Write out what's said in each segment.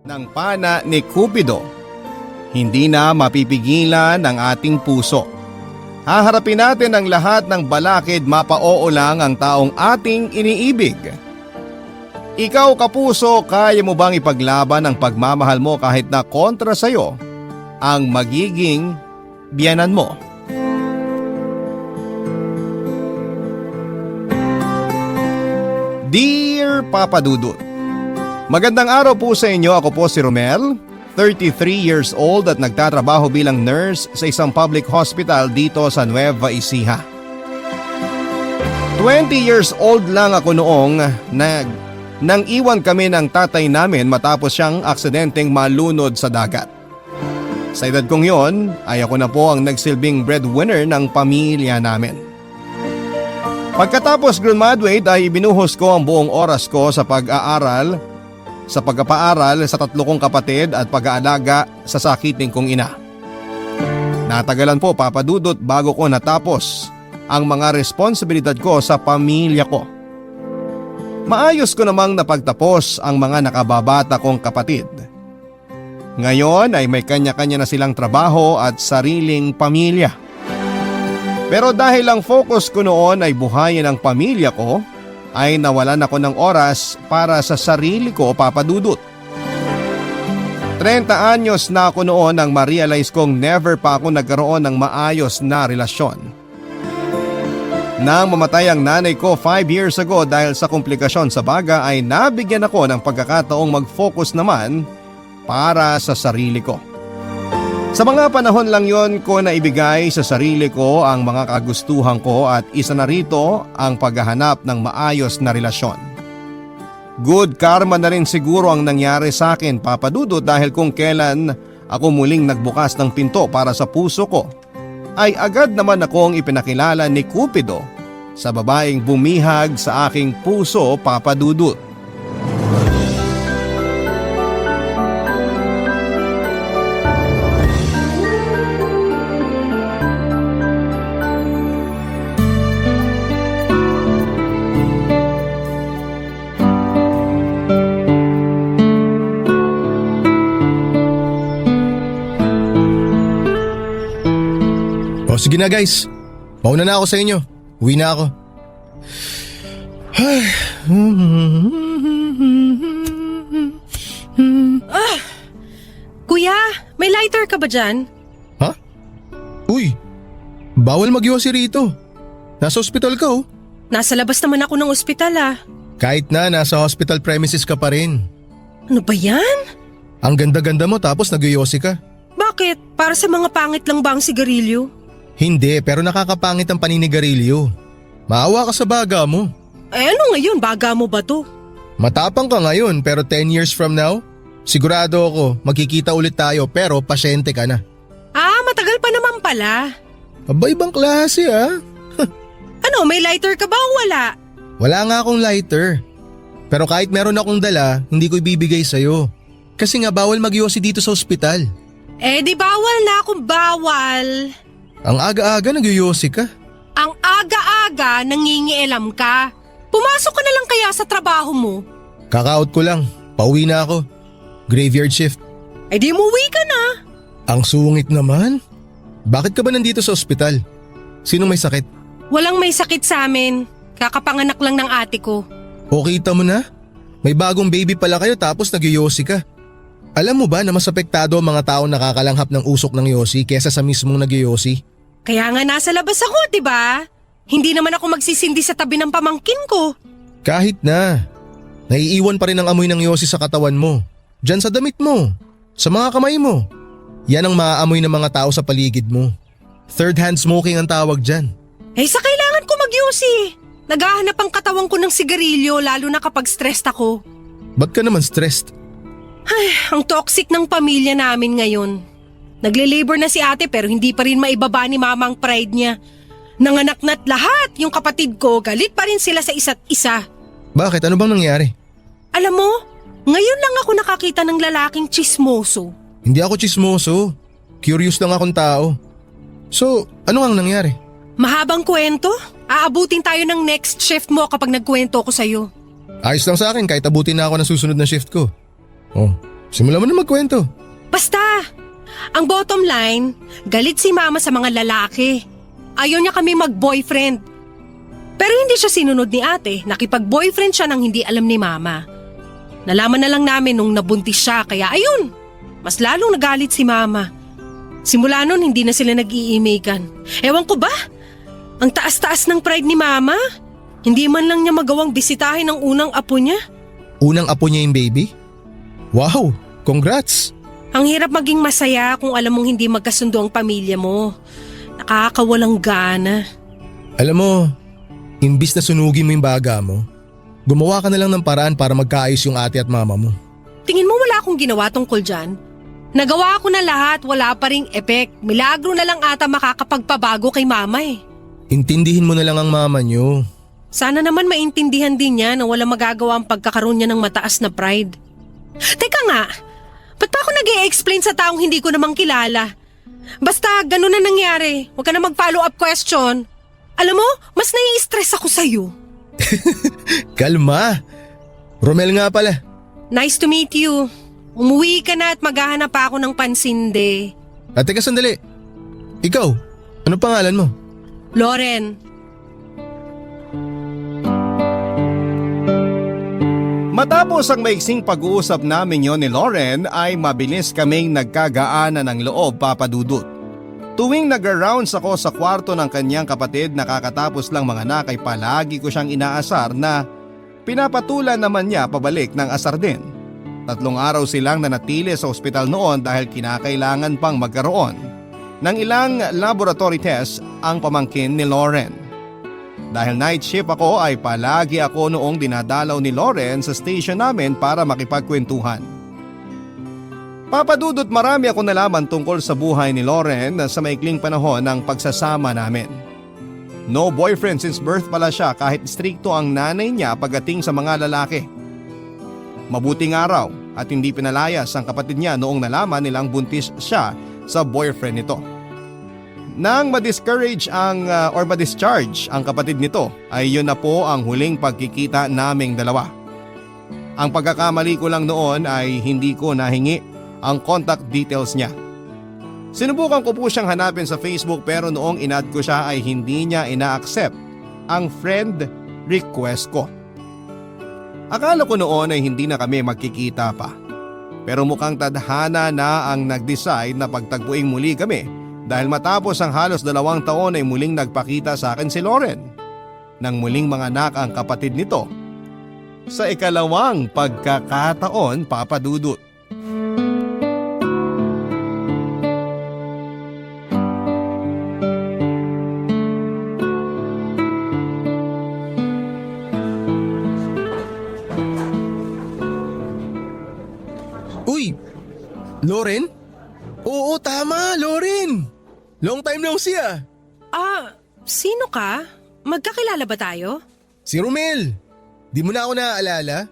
ng pana ni Cupido. Hindi na mapipigilan ang ating puso. Haharapin natin ang lahat ng balakid, mapaoo lang ang taong ating iniibig. Ikaw kapuso, kaya mo bang ipaglaban ang pagmamahal mo kahit na kontra sa'yo ang magiging biyanan mo? Dear Papa Dudut, magandang araw po sa inyo. Ako po si Romel, 33 years old at nagtatrabaho bilang nurse sa isang public hospital dito sa Nueva Ecija. 20 years old lang ako noong nang iwan kami ng tatay namin matapos siyang aksidenteng malunod sa dagat. Sa edad kong yon ay ako na po ang nagsilbing breadwinner ng pamilya namin. Pagkatapos graduate ay ibinuhos ko ang buong oras ko sa pag-paaral sa tatlo kong kapatid at pag-aalaga sa sakiting kong ina. Natagalan po, Papa Dudut, bago ko natapos ang mga responsibilidad ko sa pamilya ko. Maayos ko namang napagtapos ang mga nakababata kong kapatid. Ngayon ay may kanya-kanya na silang trabaho at sariling pamilya. Pero dahil ang focus ko noon ay buhayin ang pamilya ko, ay nawalan ako ng oras para sa sarili ko, Papa Dudut. 30 anyos na ako noon nang ma-realize kong never pa ako nagkaroon ng maayos na relasyon. Nang mamatay ang nanay ko 5 years ago dahil sa komplikasyon sa baga ay nabigyan ako ng pagkakataong mag-focus naman para sa sarili ko. Sa mga panahon lang yon ko naibigay sa sarili ko ang mga kagustuhan ko at isa na rito ang paghahanap ng maayos na relasyon. Good karma na rin siguro ang nangyari sa akin, Papa Dudut, dahil kung kailan ako muling nagbukas ng pinto para sa puso ko, ay agad naman akong ipinakilala ni Cupido sa babaeng bumihag sa aking puso, Papa Dudut. Sige na guys, mauna na ako sa inyo. Uwi na ako. Kuya, may lighter ka ba dyan? Ha? Uy, bawal magyosi rito. Nasa ospital ka oh. Nasa labas naman ako ng ospital Kahit na nasa hospital premises ka pa rin. Ano ba yan? Ang ganda-ganda mo tapos nagyosi ka. Bakit? Para sa mga pangit lang ba ang sigarilyo? Hindi, pero nakakapangit ang paninigarilyo. Maawa ka sa baga mo. Ano ngayon? Baga mo ba to? Matapang ka ngayon pero 10 years from now, sigurado ako magkikita ulit tayo pero pasyente ka na. Matagal pa naman pala. Aba, ibang klase Ano, may lighter ka ba o wala? Wala nga akong lighter. Pero kahit meron akong dala, hindi ko ibibigay sa'yo. Kasi nga bawal magyosi dito sa ospital. Di bawal na kung bawal. Ang aga-aga nagyosi ka. Ang aga-aga nangingielam ka. Pumasok ka na lang kaya sa trabaho mo. Kaka-out ko lang, pauwi na ako. Graveyard shift. Di umuwi ka na. Ang sungit naman. Bakit ka ba nandito sa ospital? Sinong may sakit? Walang may sakit sa amin. Kakapanganak lang ng ate ko. O kita mo na? May bagong baby pala kayo tapos nagyosi ka. Alam mo ba na mas apektado ang mga taong nakakalanghap ng usok ng yosi kesa sa mismong nagyosi? Kaya nga nasa labas ako, diba? Hindi naman ako magsisindi sa tabi ng pamangkin ko. Kahit na. Naiiwan pa rin ang amoy ng yosi sa katawan mo. Diyan sa damit mo. Sa mga kamay mo. Yan ang maaamoy ng mga tao sa paligid mo. Third hand smoking ang tawag dyan. Sa kailangan ko magyosi. Naghahanap ang katawan ko ng sigarilyo lalo na kapag stressed ako. Ba't ka naman stressed? Ang toxic ng pamilya namin ngayon. Nagle-labor na si ate pero hindi pa rin maibaba ni mama ang pride niya. Nanganak na't lahat yung kapatid ko, galit pa rin sila sa isa't isa. Bakit? Ano bang nangyari? Alam mo, ngayon lang ako nakakita ng lalaking tsismoso. Hindi ako tsismoso. Curious lang akong tao. So, ano ang nangyari? Mahabang kwento? Aabutin tayo ng next shift mo kapag nagkwento ko sa'yo. Ayos lang sa akin kahit abutin na ako ng susunod na shift ko. Oh, Simulan mo na magkwento. Basta, ang bottom line, galit si mama sa mga lalaki. Ayaw niya kami mag-boyfriend. Pero hindi siya sinunod ni ate, nakipag-boyfriend siya nang hindi alam ni mama. Nalaman na lang namin nung nabuntis siya, kaya ayun, mas lalong nagalit si mama. Simula nun, hindi na sila nag-iimikan. Ewan ko ba? Ang taas-taas ng pride ni mama. Hindi man lang niya magawang bisitahin ang unang apo niya. Unang apo niya yung baby? Wow, congrats! Ang hirap maging masaya kung alam mong hindi magkasundo ang pamilya mo. Nakakawalang gana. Alam mo, imbis na sunugin mo yung baga mo, gumawa ka na lang ng paraan para magkaayos yung ate at mama mo. Tingin mo wala akong ginawa tungkol dyan? Nagawa ko na lahat, wala pa ring epek. Milagro na lang ata makakapagpabago kay mama eh. Intindihin mo na lang ang mama niyo. Sana naman maintindihan din niya na wala magagawa ang pagkakaroon niya ng mataas na pride. Teka nga, ba't pa ako nag-i-explain sa taong hindi ko namang kilala? Basta ganun na nangyari, huwag ka na mag-follow up question. Alam mo, mas nai-stress ako sa'yo. Kalma! Romel nga pala. Nice to meet you. Umuwi ka na at maghahanap pa ako ng pansinde. At teka sandali. Ikaw, ano pangalan mo? Loren. Matapos ang maiksing pag-uusap namin yon ni Lauren ay mabilis kaming nagkagaanan ng loob, Papa Dudut. Tuwing nag-rounds ako sa kwarto ng kanyang kapatid na kakatapos lang manganak ay palagi ko siyang inaasar na pinapatulan naman niya pabalik ng asar din. 3 araw silang nanatili sa ospital noon dahil kinakailangan pang magkaroon ng ilang laboratory tests ang pamangkin ni Lauren. Dahil night shift ako ay palagi ako noong dinadalaw ni Lauren sa station namin para makipagkwentuhan. Papadudot, marami ako nalaman tungkol sa buhay ni Lauren sa maikling panahon ng pagsasama namin. No boyfriend since birth pala siya kahit strikto ang nanay niya pagdating sa mga lalaki. Mabuting araw at hindi pinalayas ang kapatid niya noong nalaman nilang buntis siya sa boyfriend nito. Nang ma-discharge ang kapatid nito ay yun na po ang huling pagkikita naming dalawa. Ang pagkakamali ko lang noon ay hindi ko nahingi ang contact details niya. Sinubukan ko po siyang hanapin sa Facebook pero noong in-add ko siya ay hindi niya ina-accept ang friend request ko. Akala ko noon ay hindi na kami magkikita pa. Pero mukhang tadhana na ang nag-decide na pagtagpuing muli kami dahil matapos ang halos 2 taon ay muling nagpakita sa akin si Lauren. Nang muling manganak ang kapatid nito sa ikalawang pagkakataon, Papa Dudut. Uy! Lauren? Oo, tama, Lauren! Long time no see ah! Sino ka? Magkakilala ba tayo? Si Romel! Di mo na ako naaalala?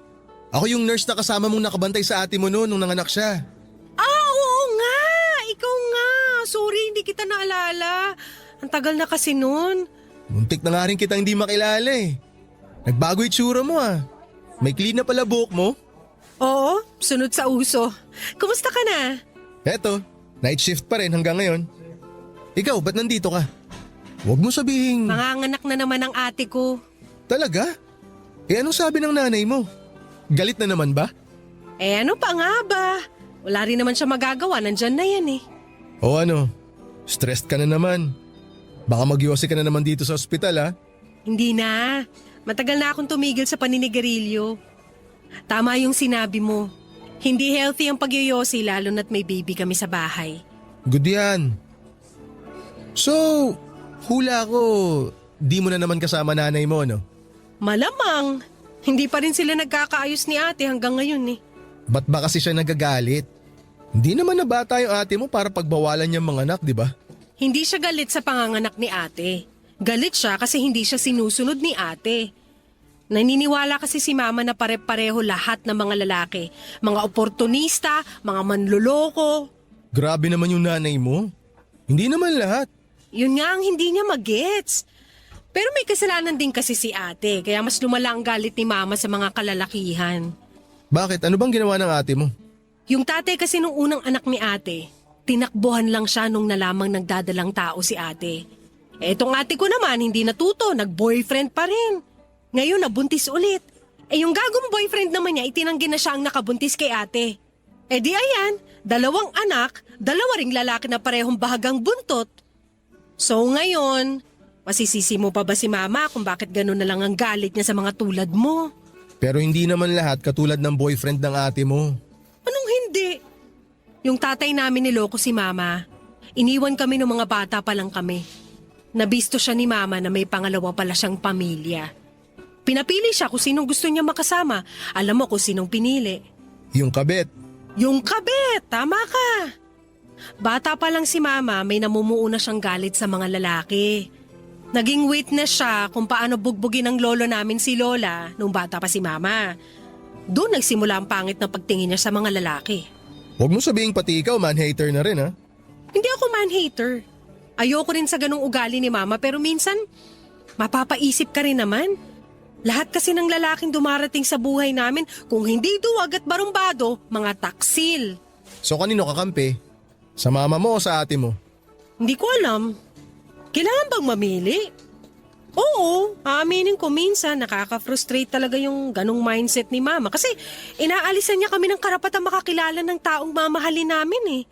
Ako yung nurse na kasama mong nakabantay sa ate mo noon nung nanganak siya. Oo nga! Ikaw nga! Sorry, hindi kita naalala. Ang tagal na kasi nun. Muntik na nga rin kitang hindi makilala eh. Nagbago itsura mo ah. May clean na pala buhok mo. Oo, sunod sa uso. Kumusta ka na? Eto, night shift pa rin hanggang ngayon. Ikaw, ba't nandito ka? Huwag mo sabihin. Manganganak na naman ang ate ko. Talaga? Eh anong sabi ng nanay mo? Galit na naman ba? Eh ano pa nga ba? Wala rin naman siya magagawa, nandyan na yan eh. O ano, stressed ka na naman. Baka magyosi ka na naman dito sa ospital ah. Hindi na. Matagal na akong tumigil sa paninigarilyo. Tama yung sinabi mo. Hindi healthy ang pagyoyosi lalo na't may baby kami sa bahay. Good yan. So, hula ko, di mo na naman kasama nanay mo no? Malamang. Hindi pa rin sila nagkakaayos ni ate hanggang ngayon eh. Ba't ba kasi siya nagagalit? Hindi naman na bata yung ate mo para pagbawalan niyang mga anak, di ba? Hindi siya galit sa panganganak ni ate. Galit siya kasi hindi siya sinusunod ni ate. Naniniwala kasi si mama na pare-pareho lahat ng mga lalaki. Mga oportunista, mga manloloko. Grabe naman yung nanay mo. Hindi naman lahat. Yun nga ang hindi niya magets. Pero may kasalanan din kasi si ate, kaya mas lumala ang galit ni mama sa mga kalalakihan. Bakit? Ano bang ginawa ng ate mo? Yung tatay kasi nung unang anak ni ate, tinakbuhan lang siya nung nalamang nagdadalang tao si ate. Etong ate ko naman, hindi natuto, nag-boyfriend pa rin. Ngayon, nabuntis ulit. Yung gagong boyfriend naman niya, itinanggi na siya ang nakabuntis kay ate. Di ayan, 2 anak, 2 ring lalaki na parehong bahagang buntot. So ngayon, masisisi mo pa ba si mama kung bakit gano'n na lang ang galit niya sa mga tulad mo? Pero hindi naman lahat katulad ng boyfriend ng ate mo. Anong hindi? Yung tatay namin niloko si mama. Iniwan kami ng mga bata pa lang kami. Nabisto siya ni mama na may pangalawa pala siyang pamilya. Pinapili siya kung sinong gusto niya makasama. Alam mo kung sinong pinili. Yung kabet. Yung kabet, tama ka. Bata pa lang si mama, may namumuo na siyang galit sa mga lalaki. Naging witness siya kung paano bugbugin ng lolo namin si Lola nung bata pa si mama. Doon nagsimula ang pangit na pagtingin niya sa mga lalaki. Huwag mo sabihing pati ikaw man-hater na rin ha. Hindi ako man-hater. Ayoko rin sa ganung ugali ni mama pero minsan, mapapaisip ka rin naman. Lahat kasi ng lalaking dumarating sa buhay namin, kung hindi duwag at barumbado, mga taksil. So kanino kakampi? Sa mama mo o sa ate mo? Hindi ko alam. Kailangan bang mamili? Oo, aaminin ko minsan nakaka-frustrate talaga yung ganong mindset ni mama kasi inaalisan niya kami ng karapatang makakilala ng taong mamahalin namin eh.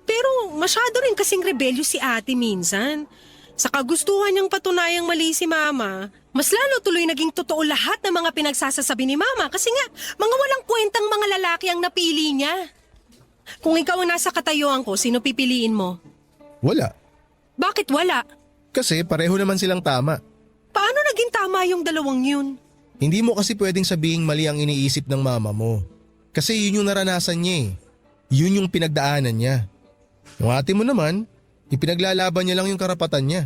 Pero masyado rin kasing rebelyo si ate minsan. Sa kagustuhan niyang patunayang mali si mama, mas lalo tuloy naging totoo lahat ng mga pinagsasasabi ni mama kasi nga mga walang kwentang mga lalaki ang napili niya. Kung ikaw ang nasa katayuan ko, sino pipiliin mo? Wala. Bakit wala? Kasi pareho naman silang tama. Paano naging tama yung 2 yun? Hindi mo kasi pwedeng sabihing mali ang iniisip ng mama mo. Kasi yun yung naranasan niya eh. Yun yung pinagdaanan niya. Yung ate mo naman, ipinaglalaban niya lang yung karapatan niya.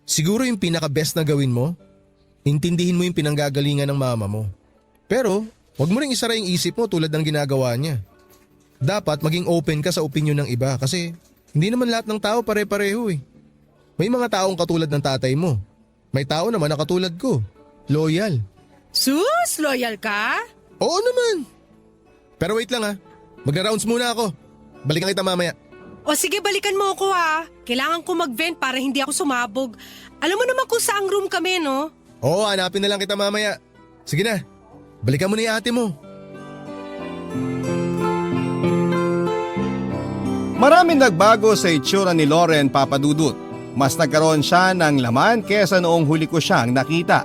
Siguro yung pinaka-best na gawin mo, intindihin mo yung pinanggagalingan ng mama mo. Pero, wag mo ring isara yung isip mo tulad ng ginagawa niya. Dapat maging open ka sa opinyon ng iba kasi hindi naman lahat ng tao pare-pareho eh. May mga taong katulad ng tatay mo. May tao naman na katulad ko. Loyal. Sus, loyal ka? Oo naman. Pero wait lang ha. Magra-rounds muna ako. Balikan kita mamaya. O sige, balikan mo ako ha. Kailangan ko mag-vent para hindi ako sumabog. Alam mo naman kung saang room kami, no? Oo, hanapin na lang kita mamaya. Sige na. Balikan mo na yung ate mo. Maraming nagbago sa itsura ni Loren, Papa Dudut. Mas nagkaroon siya ng laman kesa noong huli ko siyang nakita.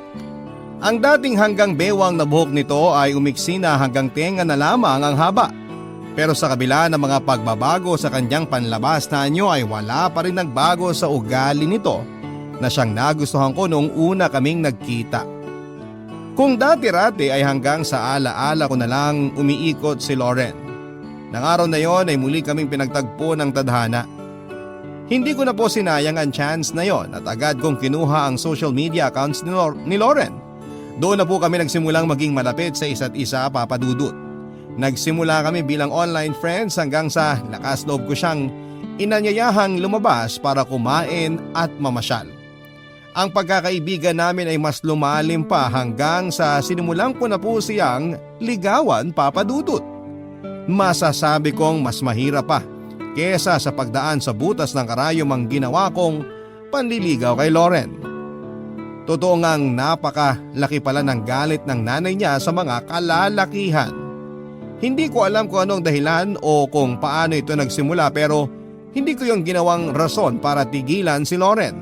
Ang dating hanggang bewang na buhok nito ay umiksi na hanggang tenga na lamang ang haba. Pero sa kabila ng mga pagbabago sa kanyang panlabas na anyo ay wala pa rin nagbago sa ugali nito na siyang nagustuhan ko noong una kaming nagkita. Kung dati-rati ay hanggang sa alaala ko na lang umiikot si Loren. Nang araw na yon ay muli kaming pinagtagpo ng tadhana. Hindi ko na po sinayang ang chance na yon at agad kong kinuha ang social media accounts ni Loren. Doon na po kami nagsimulang maging malapit sa isa't isa, Papa Dudut. Nagsimula kami bilang online friends hanggang sa lakas loob ko siyang inanyayahang lumabas para kumain at mamasyal. Ang pagkakaibigan namin ay mas lumalim pa hanggang sa sinimulan ko na po siyang ligawan, Papa Dudut. Masasabi kong mas mahirap pa kesa sa pagdaan sa butas ng karayom ang ginawa kong panliligaw kay Loren. Totoo ngang napakalaki pala ng galit ng nanay niya sa mga kalalakihan. Hindi ko alam kung anong dahilan o kung paano ito nagsimula pero hindi ko yung ginawang rason para tigilan si Loren.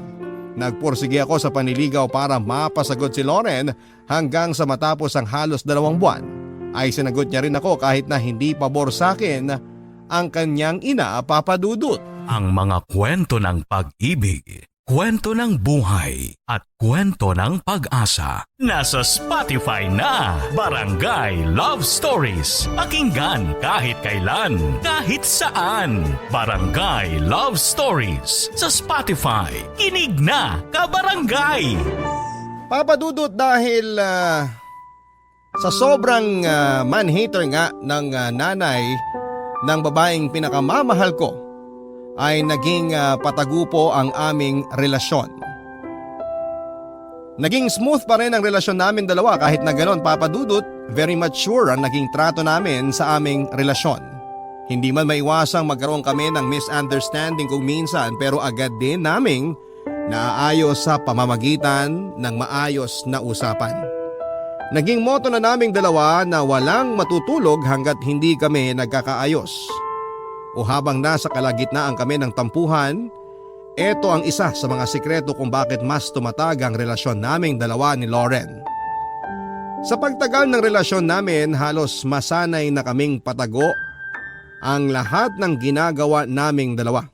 Nagpursige ako sa panliligaw para mapasagot si Loren hanggang sa matapos ang halos 2 buwan. Ay sinagot niya rin ako kahit na hindi pabor sa akin ang kanyang ina, Papa Dudut. Ang mga kwento ng pag-ibig, kwento ng buhay at kwento ng pag-asa. Nasa Spotify na, Barangay Love Stories. Pakinggan kahit kailan, kahit saan. Barangay Love Stories sa Spotify. Kinig na, kabarangay! Papa Dudut, dahil sa sobrang man-hater nga ng nanay ng babaeng pinakamamahal ko ay naging patago po ang aming relasyon. Naging smooth pa rin ang relasyon namin dalawa kahit na ganon, Papa Dudut, very mature ang naging trato namin sa aming relasyon. Hindi man maiwasang magkaroon kami ng misunderstanding kung minsan pero agad din naming naaayos sa pamamagitan ng maayos na usapan. Naging motto na naming dalawa na walang matutulog hanggat hindi kami nagkakaayos. O habang nasa kalagitnaan kami ng tampuhan, ito ang isa sa mga sikreto kung bakit mas tumatag ang relasyon naming dalawa ni Lauren. Sa pagtagal ng relasyon namin, halos masanay na kaming patago ang lahat ng ginagawa naming dalawa.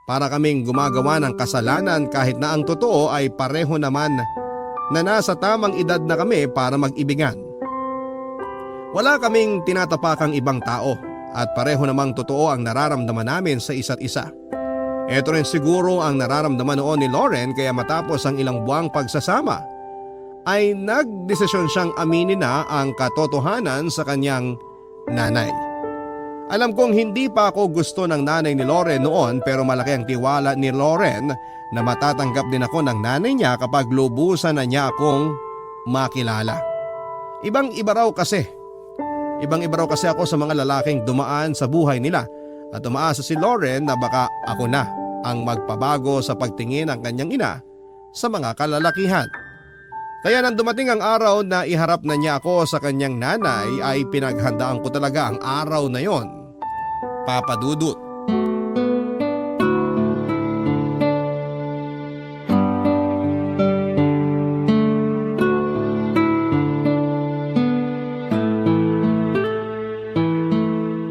Para kaming gumagawa ng kasalanan kahit na ang totoo ay pareho naman na nasa tamang edad na kami para mag-ibigan. Wala kaming tinatapakang ibang tao at pareho namang totoo ang nararamdaman namin sa isa't isa. Ito rin siguro ang nararamdaman noon ni Lauren kaya matapos ang ilang buwang pagsasama ay nagdesisyon siyang aminin na ang katotohanan sa kanyang nanay. Alam kong hindi pa ako gusto ng nanay ni Lauren noon pero malaki ang tiwala ni Lauren na matatanggap din ako ng nanay niya kapag lubusan na niya akong makilala. Ibang-iba raw kasi ako sa mga lalaking dumaan sa buhay nila at umaasa si Lauren na baka ako na ang magpabago sa pagtingin ng kanyang ina sa mga kalalakihan. Kaya nang dumating ang araw na iharap na niya ako sa kanyang nanay ay pinaghandaan ko talaga ang araw na yon, Papa Dudut.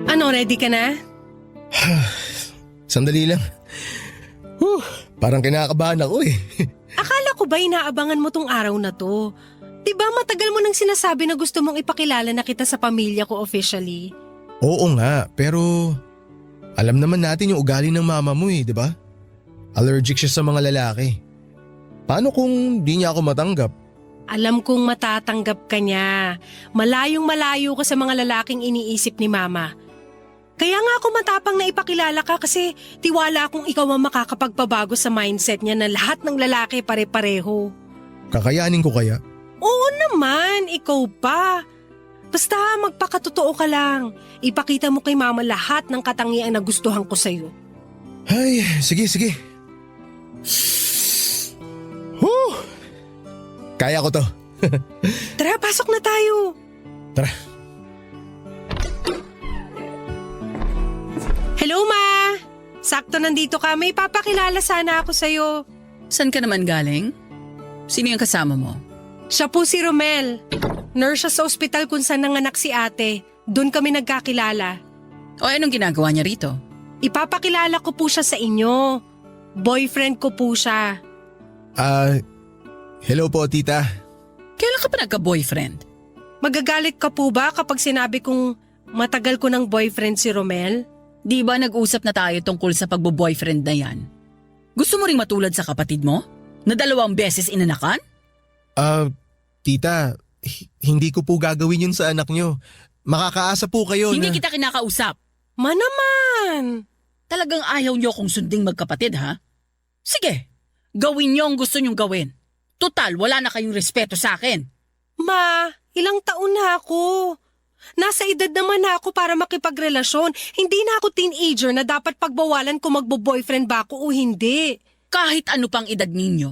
Ano, ready ka na? Sandali lang. Parang kinakabahan ako eh. Akala ko ba inaabangan mo tong araw na to? Diba matagal mo nang sinasabi na gusto mong ipakilala na kita sa pamilya ko officially? Oo nga, pero alam naman natin yung ugali ng mama mo eh, di ba? Allergic siya sa mga lalaki. Paano kung di niya ako matanggap? Alam kong matatanggap ka niya. Malayong malayo ka sa mga lalaking iniisip ni mama. Kaya nga ako matapang na ipakilala ka kasi tiwala akong ikaw ang makakapagpabago sa mindset niya na lahat ng lalaki pare-pareho. Kakayanin ko kaya? Oo naman, ikaw pa. Basta magpakatotoo ka lang. Ipakita mo kay mama lahat ng katangian na gustuhan ko sa'yo. Ay, sige. Kaya ko to. Tara, pasok na tayo. Tara. Hello, Ma! Sakto nandito ka. May papakilala sana ako sa'yo. Saan ka naman galing? Sino yung kasama mo? Siya po si Romel. Nurse siya sa ospital kung saan nanganak si ate. Doon kami nagkakilala. O anong ginagawa niya rito? Ipapakilala ko po siya sa inyo. Boyfriend ko po siya. Hello po tita. Kailan ka pa nagka-boyfriend? Magagalit ka po ba kapag sinabi kong matagal ko ng boyfriend si Romel? Di ba nag-usap na tayo tungkol sa pagbo-boyfriend na yan? Gusto mo ring matulad sa kapatid mo? Na 2 beses inanakan? Tita, hindi ko po gagawin yun sa anak nyo. Makakaasa po kayo Hindi na… kita kinakausap. Ma naman! Talagang ayaw niyo kong sunding magkapatid, ha? Sige, gawin niyo ang gusto niyong gawin. Total, wala na kayong respeto sa akin. Ma, ilang taon na ako. Nasa edad naman na ako para makipagrelasyon. Hindi na ako teenager na dapat pagbawalan kung magbo-boyfriend ba ako o hindi. Kahit ano pang edad ninyo,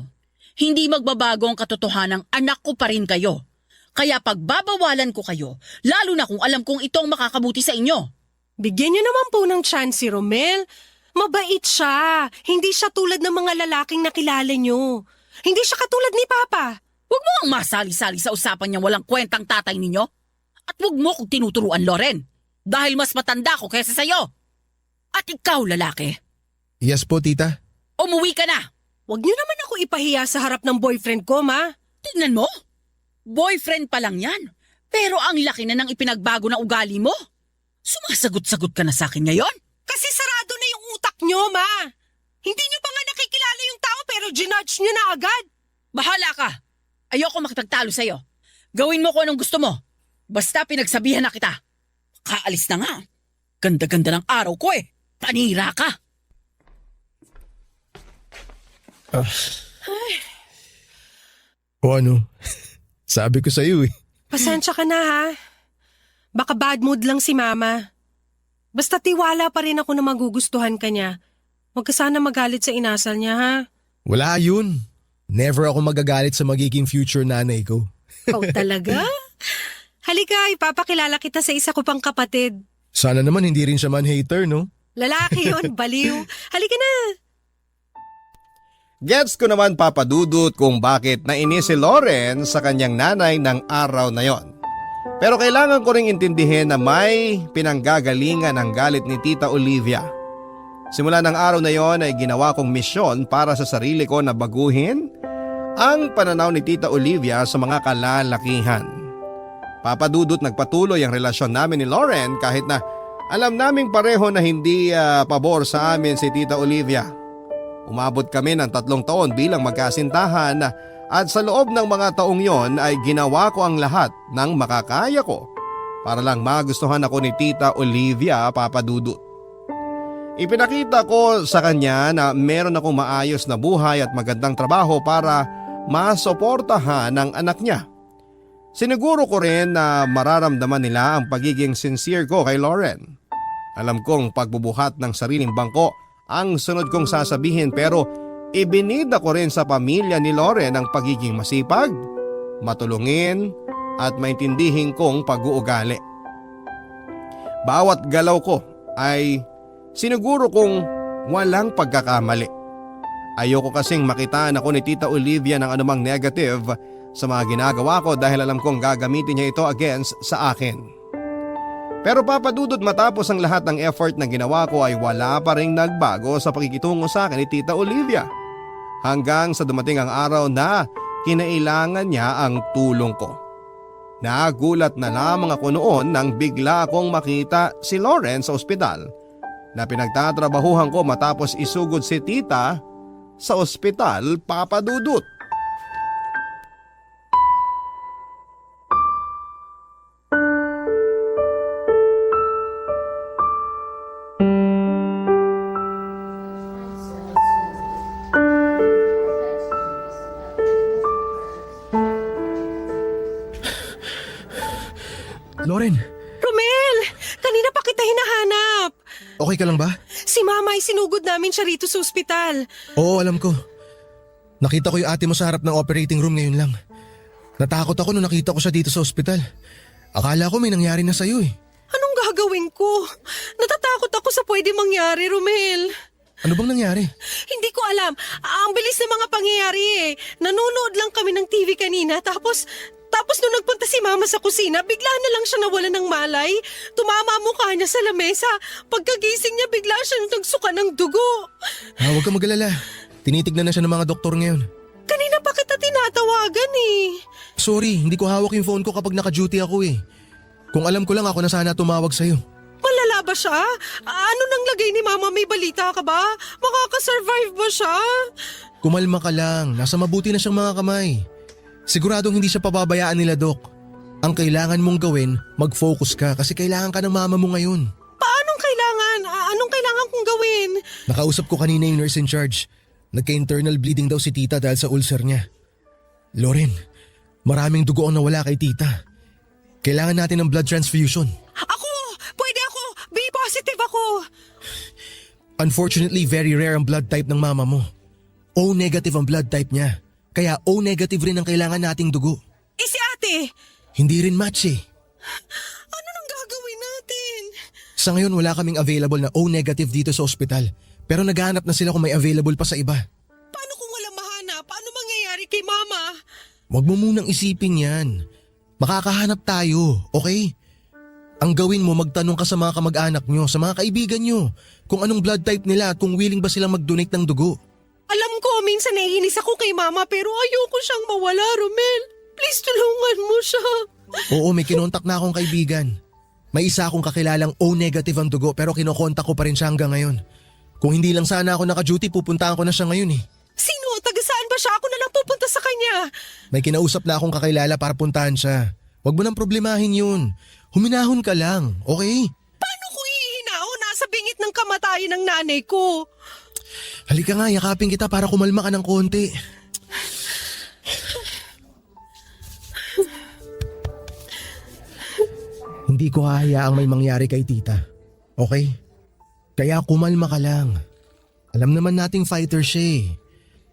hindi magbabago ang katotohanan, anak ko pa rin kayo. Kaya pagbabawalan ko kayo, lalo na kung alam kong itong makakabuti sa inyo. Bigyan niyo naman po ng chance si Romel. Mabait siya. Hindi siya tulad ng mga lalaking nakilala niyo. Hindi siya katulad ni Papa. Huwag mo ang masali-sali sa usapan niyang walang kwentang tatay ninyo. At huwag mo kong tinuturuan, Loren. Dahil mas matanda ko kaysa sa'yo. At ikaw, lalaki. Yes po tita. Umuwi ka na. Huwag niyo naman ako ipahiya sa harap ng boyfriend ko, Ma. Tingnan mo. Boyfriend pa lang yan. Pero ang laki na ng ipinagbago na ugali mo. Sumasagot-sagot ka na sa akin ngayon? Kasi sarado na yung utak niyo, Ma. Hindi niyo pa nga nakikilala yung tao pero ginudge niyo na agad. Bahala ka. Ayoko makipagtalo sa'yo. Gawin mo kung anong gusto mo. Basta pinagsabihan na kita. Kaalis na nga. Ganda-ganda ng araw ko eh. Panira ka. O ano? Sabi ko sa'yo eh. Pasensya ka na ha. Baka bad mood lang si Mama. Basta tiwala pa rin ako na magugustuhan ka niya. Huwag ka sana magalit sa inasal niya ha. Wala yun. Never ako magagalit sa magiging future nanay ko. Oh talaga? Halika, ipapakilala kita sa isa ko pang kapatid. Sana naman hindi rin siya man-hater, no? Lalaki yun, baliw. Halika na. Gets ko naman Papa Dudut kung bakit nainis si Lauren sa kanyang nanay ng araw na yon. Pero kailangan ko ring intindihin na may pinanggagalingan ang galit ni Tita Olivia. Simula ng araw na yon ay ginawa kong misyon para sa sarili ko na baguhin ang pananaw ni Tita Olivia sa mga kalalakihan. Papa Dudut, nagpatuloy ang relasyon namin ni Lauren kahit na alam naming pareho na hindi pabor sa amin si Tita Olivia. Umabot kami ng 3 taon bilang magkasintahan at sa loob ng mga taong yon ay ginawa ko ang lahat ng makakaya ko para lang magustuhan ako ni Tita Olivia, Papa Dudut. Ipinakita ko sa kanya na meron akong maayos na buhay at magandang trabaho para masuportahan ang anak niya. Siniguro ko rin na mararamdaman nila ang pagiging sincere ko kay Lauren. Alam kong pagbubuhat ng sariling bangko ang sunod kong sasabihin pero ibinida ko rin sa pamilya ni Lauren ang pagiging masipag, matulungin at maintindihin kong pag-uugali. Bawat galaw ko ay siniguro kong walang pagkakamali. Ayoko kasing makitaan ako ni Tita Olivia ng anumang negative sa mga ginagawa ko dahil alam kong gagamitin niya ito against sa akin. Pero Papa Dudut, matapos ang lahat ng effort na ginawa ko ay wala pa ring nagbago sa pakikitungo sa akin ni Tita Olivia. Hanggang sa dumating ang araw na kinailangan niya ang tulong ko. Nagulat na lamang ako noon nang bigla akong makita si Lauren sa ospital na pinagtatrabahuhan ko matapos isugod si Tita sa ospital, Papa Dudut. Lauren, Romel! Kanina pa kita hinahanap. okay ka lang ba? Si Mama ay sinugod namin siya rito sa ospital. Oo, alam ko. Nakita ko yung ate mo sa harap ng operating room ngayon lang. Natakot ako nung nakita ko siya dito sa ospital. Akala ko may nangyari na sa'yo eh. Anong gagawin ko? Natatakot ako sa pwede mangyari, Romel. Ano bang nangyari? Hindi ko alam. Ang bilis ng mga pangyayari eh. Nanonood lang kami ng TV kanina tapos nung nagpunta si Mama sa kusina, bigla na lang siya nawala ng malay. Tumama ang mukha niya sa lamesa. Pagkagising niya, bigla siya nagsuka ng dugo. Huwag ka mag-alala. Tinitignan na siya ng mga doktor ngayon. Kanina pa kita tinatawagan eh. Sorry, hindi ko hawak yung phone ko kapag naka-duty ako eh. Kung alam ko lang ako na sana tumawag sa'yo. Malala ba siya? Ano nang lagay ni Mama? May balita ka ba? Makakasurvive ba siya? Kumalma ka lang. Nasa mabuti na siyang mga kamay. Siguradong hindi siya pababayaan nila, Dok. Ang kailangan mong gawin, mag-focus ka kasi kailangan ka ng mama mo ngayon. Paanong kailangan? Anong kailangan kong gawin? Nakausap ko kanina yung nurse in charge. Nagka-internal bleeding daw si tita dahil sa ulcer niya. Lauren, maraming dugo ang nawala kay tita. Kailangan natin ng blood transfusion. Ako! Pwede ako! B positive ako! Unfortunately, very rare ang blood type ng mama mo. O negative ang blood type niya. Kaya O negative rin ang kailangan nating dugo. Si ate! Hindi rin match eh. Ano nang gagawin natin? Sa ngayon wala kaming available na O negative dito sa ospital. Pero naghahanap na sila kung may available pa sa iba. Paano kung wala mahanap? Paano mangyayari kay Mama? Huwag mo munang isipin yan. Makakahanap tayo, okay? Ang gawin mo, magtanong ka sa mga kamag-anak nyo, sa mga kaibigan nyo, kung anong blood type nila at kung willing ba silang mag-donate ng dugo. Alam ko, minsan naiinis ako kay Mama pero ayoko siyang mawala, Romel. Please tulungan mo siya. Oo, may kinontak na akong kaibigan. May isa akong kakilalang O negative ang dugo pero kinokontak ko pa rin siya hanggang ngayon. Kung hindi lang sana ako naka-duty, pupuntahan ko na siya ngayon eh. Sino? Taga saan ba siya? Ako na lang pupunta sa kanya. May kinausap na akong kakilala para puntahan siya. Huwag mo nang problemahin yun. Huminahon ka lang, okay? Paano ko hihinahon? Nasa bingit ng kamatayan ng nanay ko. Halika nga, yakapin kita para kumalma ka ng konti. Hindi ko hahayaang may mangyari kay tita. Okay? Kaya kumalma ka lang. Alam naman nating fighter siya eh.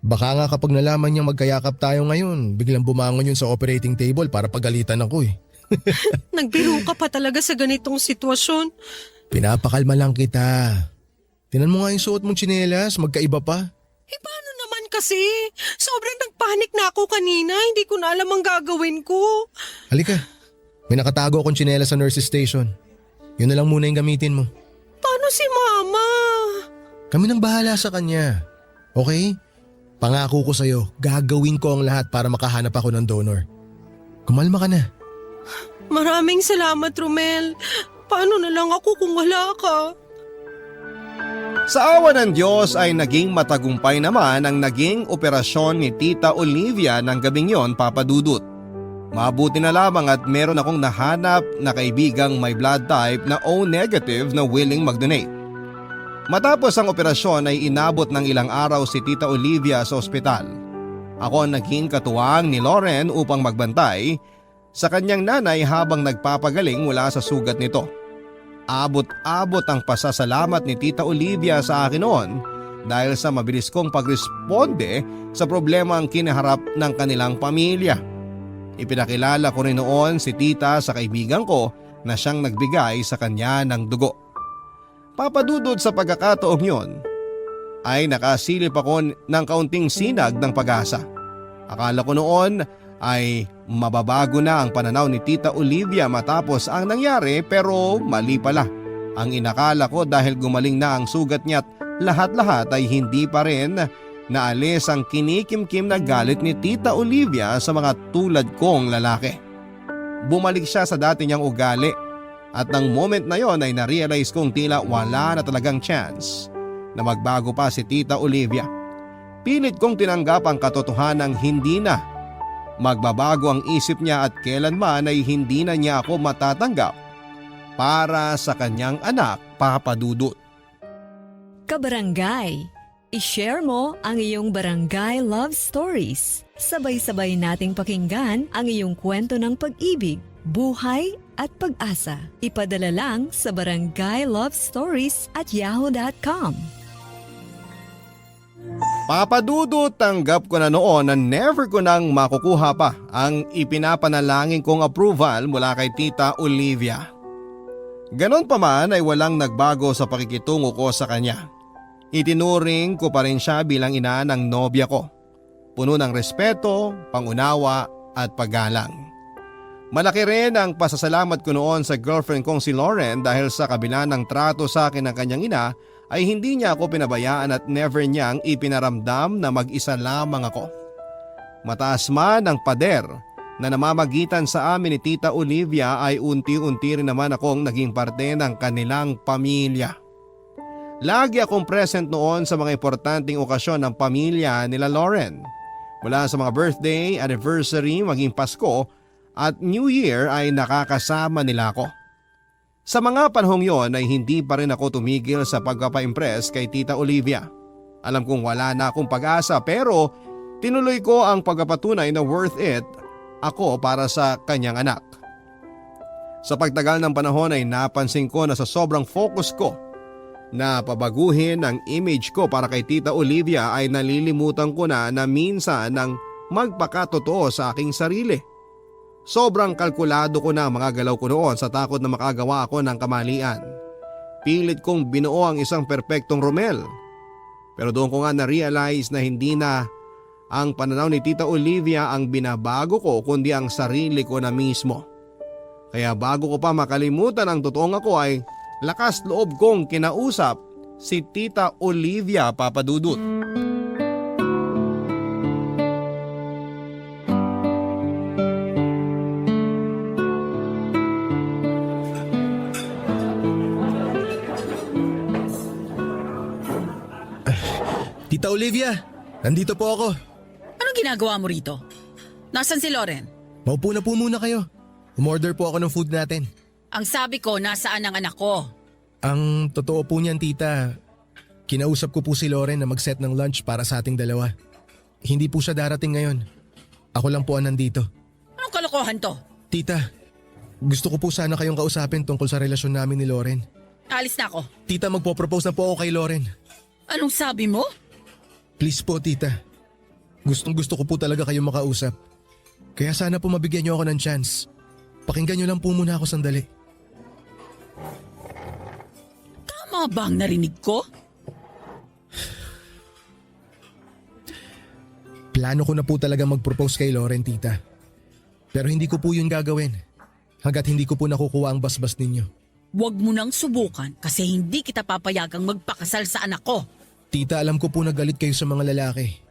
Baka nga kapag nalaman niyang magkayakap tayo ngayon, biglang bumangon yun sa operating table para pagalitan ako eh. Nagbiro ka pa talaga sa ganitong sitwasyon. Pinapakalma lang kita. Tinan mo nga yung suot mong tsinelas, magkaiba pa. Eh paano naman kasi? Sobrang nagpanik na ako kanina. Hindi ko na alam ang gagawin ko. Halika, may nakatago akong tsinelas sa nurse's station. Yun na lang muna yung gamitin mo. Paano si Mama? Kami nang bahala sa kanya. Okay? Pangako ko sa'yo, gagawin ko ang lahat para makahanap ako ng donor. Kumalma ka na. Maraming salamat, Romel. Paano na lang ako kung wala ka? Sa awa ng Diyos ay naging matagumpay naman ang naging operasyon ni Tita Olivia ng gabing yon, Papa Dudut. Mabuti na lamang at meron akong nahanap na kaibigang may blood type na O negative na willing mag-donate. Matapos ang operasyon ay inabot ng ilang araw si Tita Olivia sa ospital. Ako ang naging katuwang ni Lauren upang magbantay sa kanyang nanay habang nagpapagaling mula sa sugat nito. Abot-abot ang pasasalamat ni Tita Olivia sa akin noon dahil sa mabilis kong pagresponde sa problema ang kinaharap ng kanilang pamilya. Ipinakilala ko rin noon si Tita sa kaibigan ko na siyang nagbigay sa kanya ng dugo. Papadudod sa pagkakataong yon ay nakasilip ako ng kaunting sinag ng pag-asa. Akala ko noon ay mababago na ang pananaw ni Tita Olivia matapos ang nangyari pero mali pala. Ang inakala ko dahil gumaling na ang sugat niya at lahat-lahat ay hindi pa rin naalis ang kinikimkim na galit ni Tita Olivia sa mga tulad kong lalaki. Bumalik siya sa dati niyang ugali at ng moment na yon ay narealize kong tila wala na talagang chance na magbago pa si Tita Olivia. Pilit kong tinanggap ang katotohanang hindi na magbabago ang isip niya at kailanman ay hindi na niya ako matatanggap para sa kanyang anak, Papa Dudut. Kabarangay, i-share mo ang iyong barangay love stories. Sabay-sabay nating pakinggan ang iyong kwento ng pag-ibig, buhay at pag-asa. Ipadala lang sa barangaylovestories@yahoo.com. Papa Dudut, tanggap ko na noon na never ko nang makukuha pa ang ipinapanalangin kong approval mula kay Tita Olivia. Ganon pa man ay walang nagbago sa pakikitungo ko sa kanya. Itinuring ko pa rin siya bilang ina ng nobya ko. Puno ng respeto, pangunawa at paggalang. Malaki rin ang pasasalamat ko noon sa girlfriend kong si Lauren dahil sa kabila ng trato sa akin ng kanyang ina ay hindi niya ako pinabayaan at never niyang ipinaramdam na mag-isa lamang ako. Mataas man ang pader na namamagitan sa amin ni Tita Olivia ay unti-unti rin naman akong naging parte ng kanilang pamilya. Lagi akong present noon sa mga importanteng okasyon ng pamilya nila Lauren. Mula sa mga birthday, anniversary, maging Pasko at New Year ay nakakasama nila ako. Sa mga panahong yon ay hindi pa rin ako tumigil sa pagpapa-impress kay Tita Olivia. Alam kong wala na akong pag-asa pero tinuloy ko ang pagpapatunay na worth it ako para sa kanyang anak. Sa pagtagal ng panahon ay napansin ko na sa sobrang focus ko na pabaguhin ang image ko para kay Tita Olivia ay nalilimutan ko na minsan nang magpakatotoo sa aking sarili. Sobrang kalkulado ko na ang mga galaw ko noon sa takot na makagawa ako ng kamalian. Pilit kong binuo ang isang perpektong Romel. Pero doon ko nga na-realize na hindi na ang pananaw ni Tita Olivia ang binabago ko kundi ang sarili ko na mismo. Kaya bago ko pa makalimutan ang totoong ako ay lakas loob kong kinausap si Tita Olivia, Papa Dudut. Tita Olivia, nandito po ako. Anong ginagawa mo rito? Nasaan si Lauren? Maupo na po muna kayo. Umorder po ako ng food natin. Ang sabi ko, nasaan ang anak ko? Ang totoo po niyan, tita, kinausap ko po si Lauren na mag-set ng lunch para sa ating dalawa. Hindi po siya darating ngayon. Ako lang po ang nandito. Anong kalokohan to? Tita, Gusto ko po sana kayong kausapin tungkol sa relasyon namin ni Loren. Alis na ako. Tita, magpo-propose na po ako kay Loren. Anong sabi mo? Please po, tita. Gustong gusto ko po talaga kayong makausap. Kaya sana po mabigyan niyo ako ng chance. Pakinggan niyo lang po muna ako sandali. Tama ba ang narinig ko? Plano ko na po talaga mag-propose kay Loren, tita. Pero hindi ko po yun gagawin. Hanggat hindi ko po nakukuha ang basbas ninyo. Huwag mo nang subukan kasi hindi kita papayagang magpakasal sa anak ko. Tita, alam ko po na galit kayo sa mga lalaki.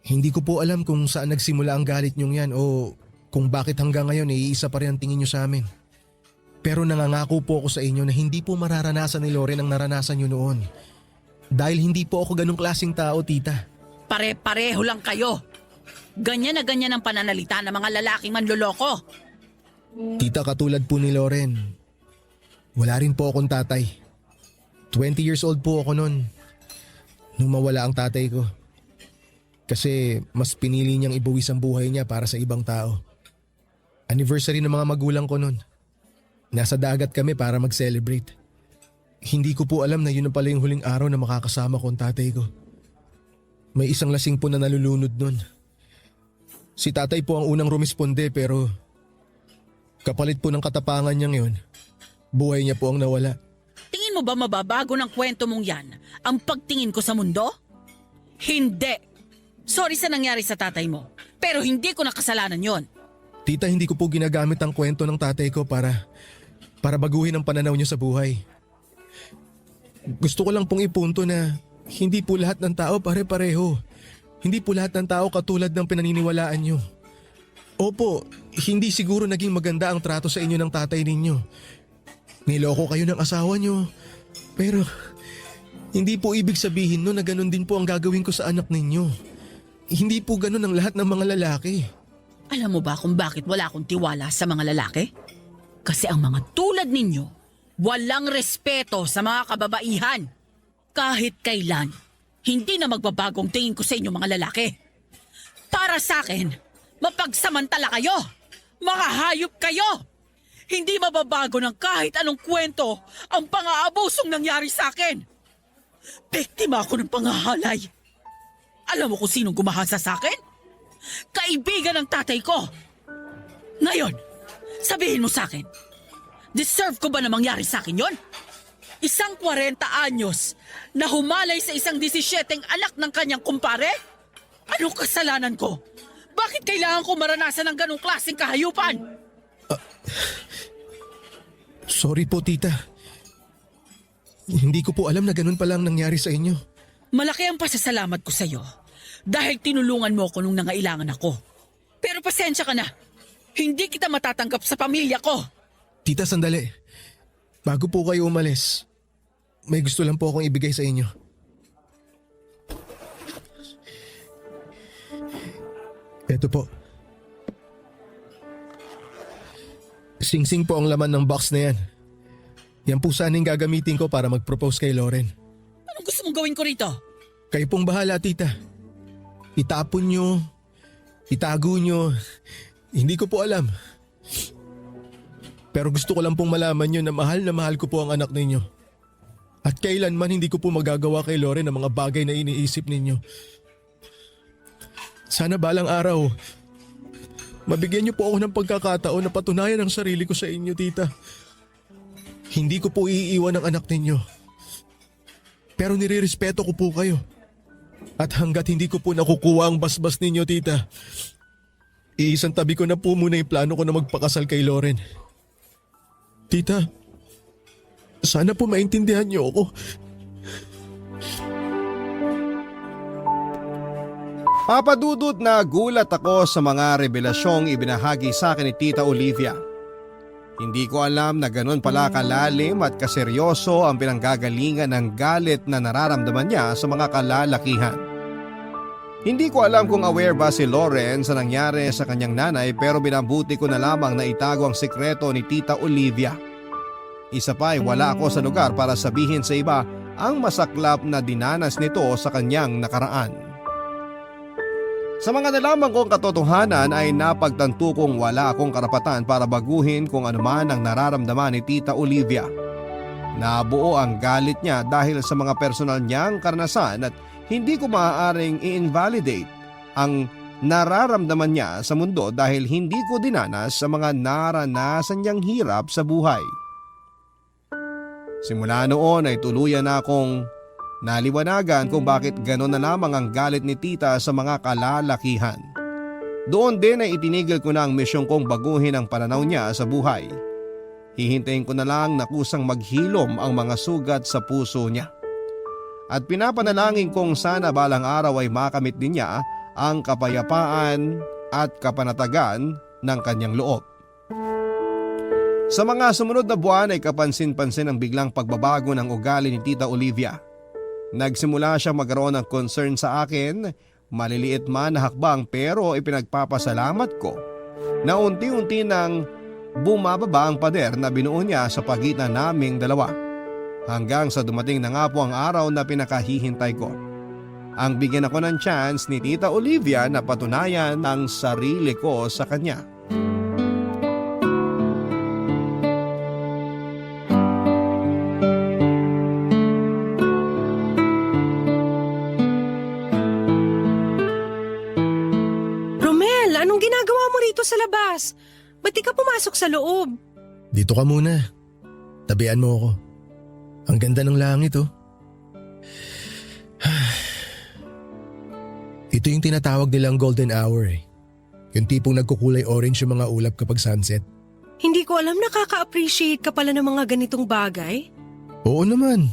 Hindi ko po alam kung saan nagsimula ang galit niyong yan o kung bakit hanggang ngayon iisa pa rin ang tingin niyo sa amin. Pero nangangako po ako sa inyo na hindi po mararanasan ni Loren ang naranasan niyo noon. Dahil hindi po ako ganong klaseng tao, tita. Pare-pareho lang kayo. Ganyan na ganyan ang pananalita ng mga lalaking manloloko. Tita, katulad po ni Loren, wala rin po akong tatay. 20 years old po ako noon nung mawala ang tatay ko. Kasi mas pinili niyang ibuwis ang buhay niya para sa ibang tao. Anniversary ng mga magulang ko noon. Nasa dagat kami para mag-celebrate. Hindi ko po alam na yun na pala yung huling araw na makakasama ko ang tatay ko. May isang lasing po na nalulunod noon. Si tatay po ang unang rumisponde pero kapalit po ng katapangan niya ngayon, buhay niya po ang nawala. Tingin mo ba mababago ng kwento mong yan ang pagtingin ko sa mundo? Hindi. Sorry sa nangyari sa tatay mo, pero hindi ko nakasalanan yon. Tita, hindi ko po ginagamit ang kwento ng tatay ko para baguhin ang pananaw niyo sa buhay. Gusto ko lang pong ipunto na hindi po lahat ng tao pare-pareho. Hindi po lahat ng tao katulad ng pinaniniwalaan niyo. Opo, hindi siguro naging maganda ang trato sa inyo ng tatay ninyo. Niloko kayo ng asawa niyo. Pero hindi po ibig sabihin no na ganun din po ang gagawin ko sa anak ninyo. Hindi po ganun ang lahat ng mga lalaki. Alam mo ba kung bakit wala akong tiwala sa mga lalaki? Kasi ang mga tulad ninyo, walang respeto sa mga kababaihan. Kahit kailan, hindi na magbabagong tingin ko sa inyo mga lalaki. Para sa akin, mapagsamantala kayo! Mga hayop kayo! Hindi mababago ng kahit anong kwento ang pang-aabusong nangyari sa akin. Biktima ako ng panghahalay. Alam mo kung sinong gumahasa sa akin? Kaibigan ng tatay ko. Ngayon, sabihin mo sa akin, deserve ko ba na mangyari sa akin yon? Isang 40 anyos na humalay sa isang 17 anak ng kanyang kumpare? Anong kasalanan ko? Bakit kailangan ko maranasan ng ganong klaseng kahayupan? Sorry po, tita. Hindi ko po alam na ganun pala ang nangyari sa inyo. Malaki ang pasasalamat ko sa'yo dahil tinulungan mo ako nung nangailangan ako. Pero pasensya ka na. Hindi kita matatanggap sa pamilya ko. Tita, sandali. Bago po kayo umalis, may gusto lang po akong ibigay sa inyo. Ito po. Sing-sing po ang laman ng box na yan. Yan po sana yung gagamitin ko para mag-propose kay Loren. Anong gusto mong gawin ko rito? Kayo pong bahala, tita. Itapon nyo, itago nyo, hindi ko po alam. Pero gusto ko lang pong malaman nyo na mahal ko po ang anak ninyo. At kailanman hindi ko po magagawa kay Loren ang mga bagay na iniisip ninyo. Sana balang araw, mabigyan niyo po ako ng pagkakataon na patunayan ang sarili ko sa inyo, tita. Hindi ko po iiwan ang anak ninyo. Pero nirirespeto ko po kayo. At hanggat hindi ko po nakukuha ang basbas ninyo, tita, iisang tabi ko na po muna yung plano ko na magpakasal kay Loren. Tita, sana po maintindihan niyo ako. Papadudot na gulat ako sa mga revelasyong ibinahagi sa akin ni Tita Olivia. Hindi ko alam na ganun pala kalalim at kaseryoso ang pinanggagalingan ng galit na nararamdaman niya sa mga kalalakihan. Hindi ko alam kung aware ba si Loren sa nangyari sa kanyang nanay pero binabuti ko na lamang na itago ang sikreto ni Tita Olivia. Isa pa ay wala ako sa lugar para sabihin sa iba ang masaklap na dinanas nito sa kanyang nakaraan. Sa mga nalaman kong katotohanan ay napagtanto kong wala akong karapatan para baguhin kung anuman ang nararamdaman ni Tita Olivia. Nabuo ang galit niya dahil sa mga personal niyang karanasan at hindi ko maaaring i-invalidate ang nararamdaman niya sa mundo dahil hindi ko dinanas sa mga naranasan niyang hirap sa buhay. Simula noon ay tuluyan na akong naliwanagan kung bakit gano'n na lamang ang galit ni Tita sa mga kalalakihan. Doon din ay itinigil ko na ang misyong kong baguhin ang pananaw niya sa buhay. Hihintayin ko na lang na kusang maghilom ang mga sugat sa puso niya. At pinapanalangin kong sana balang araw ay makamit din niya ang kapayapaan at kapanatagan ng kanyang loob. Sa mga sumunod na buwan ay kapansin-pansin ang biglang pagbabago ng ugali ni Tita Olivia. Nagsimula siya magkaroon ng concern sa akin, maliliit man na hakbang pero ipinagpapasalamat ko na unti-unti nang bumababa ang pader na binuo niya sa pagitan naming dalawa. Hanggang sa dumating na nga po ang araw na pinakahihintay ko. Ang bigyan ako ng chance ni Tita Olivia na patunayan ang sarili ko sa kanya. Romel, anong ginagawa mo rito sa labas? Ba't di ka pumasok sa loob? Dito ka muna. Tabihan mo ako. Ang ganda ng langit oh. Ito yung tinatawag nilang golden hour eh. Yung tipong nagkukulay orange yung mga ulap kapag sunset. Hindi ko alam nakaka-appreciate ka pala ng mga ganitong bagay. Oo naman.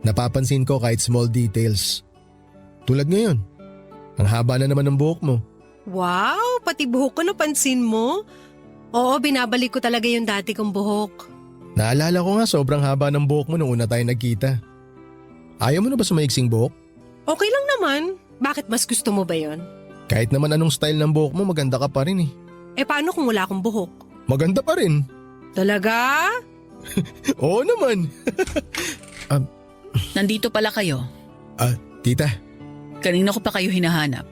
Napapansin ko kahit small details. Tulad ngayon, ang haba na naman ng buhok mo. Wow, pati buhok ko napansin mo. Oo, binabalik ko talaga yung dati kong buhok. Naalala ko nga sobrang haba ng buhok mo nung una tayo nagkita. Ayaw mo na ba sa maiksing buhok? Okay lang naman. Bakit mas gusto mo ba yon? Kahit naman anong style ng buhok mo, maganda ka pa rin eh. Eh paano kung wala akong buhok? Maganda pa rin. Talaga? Oo naman. Nandito pala kayo. Tita, Kanina ko pa kayo hinahanap.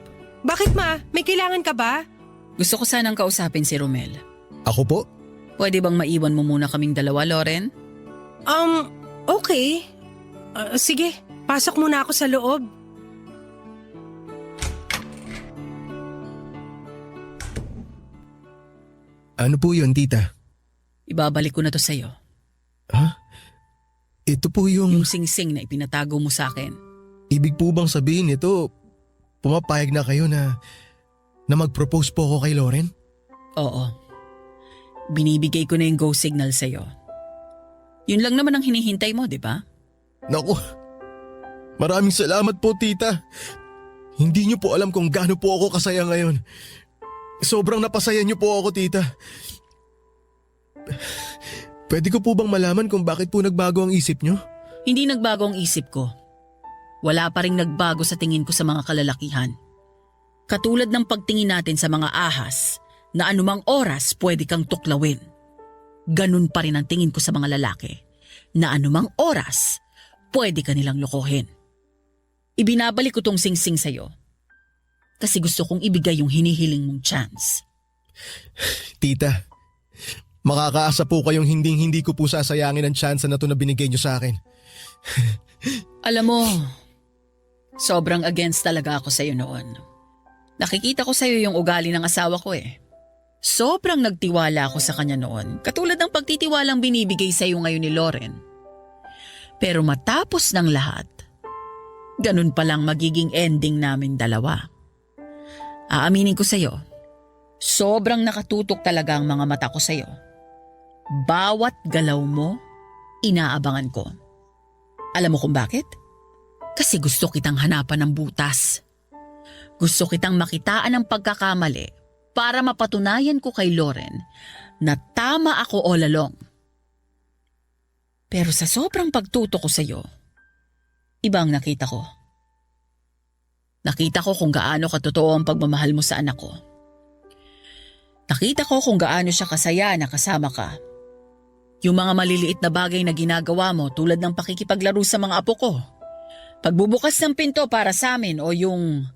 Bakit ma? May kailangan ka ba? Gusto ko sanang kausapin si Romel. ako po? Pwede bang maiwan mo muna kaming dalawa, Loren? Okay. Sige, pasok muna ako sa loob. Ano po yun, tita? Ibabalik ko na to sa'yo. Ito po yung... Yung singsing na ipinatago mo sa akin. Ibig po bang sabihin ito, pumapayag na kayo na mag-propose po ako kay Loren? Oo. Binibigay ko na yung go signal sa'yo. Yun lang naman ang hinihintay mo, di ba? Naku, maraming salamat po, tita. Hindi niyo po alam kung gaano po ako kasaya ngayon. Sobrang napasaya niyo po ako, tita. Pwede ko po bang malaman kung bakit po nagbago ang isip niyo? Hindi nagbago ang isip ko. Wala pa rin nagbago sa tingin ko sa mga kalalakihan. Katulad ng pagtingin natin sa mga ahas na anumang oras pwede kang tuklawin. Ganun pa rin ang tingin ko sa mga lalaki na anumang oras pwede ka nilang lokohin. Ibinabalik ko tong singsing sa'yo kasi gusto kong ibigay yung hinihiling mong chance. Tita, makakaasa po kayong hindi ko po sasayangin ang chance na to na binigay niyo sa akin. Alam mo, sobrang against talaga ako sa'yo noon. Nakikita ko sa'yo yung ugali ng asawa ko eh. Sobrang nagtiwala ako sa kanya noon, katulad ng pagtitiwalang binibigay sa'yo ngayon ni Loren. Pero matapos ng lahat, ganun palang magiging ending namin dalawa. Aaminin ko sa'yo, sobrang nakatutok talaga ang mga mata ko sa'yo. Bawat galaw mo, inaabangan ko. Alam mo kung bakit? Kasi gusto kitang hanapan ng butas. Gusto kitang makitaan ng pagkakamali para mapatunayan ko kay Loren na tama ako all along. Pero sa sobrang pagtutok ko sa'yo, iba ang nakita ko. Nakita ko kung gaano katotoo ang pagmamahal mo sa anak ko. Nakita ko kung gaano siya kasaya na kasama ka. Yung mga maliliit na bagay na ginagawa mo tulad ng pakikipaglaro sa mga apo ko. Pagbubukas ng pinto para sa amin o yung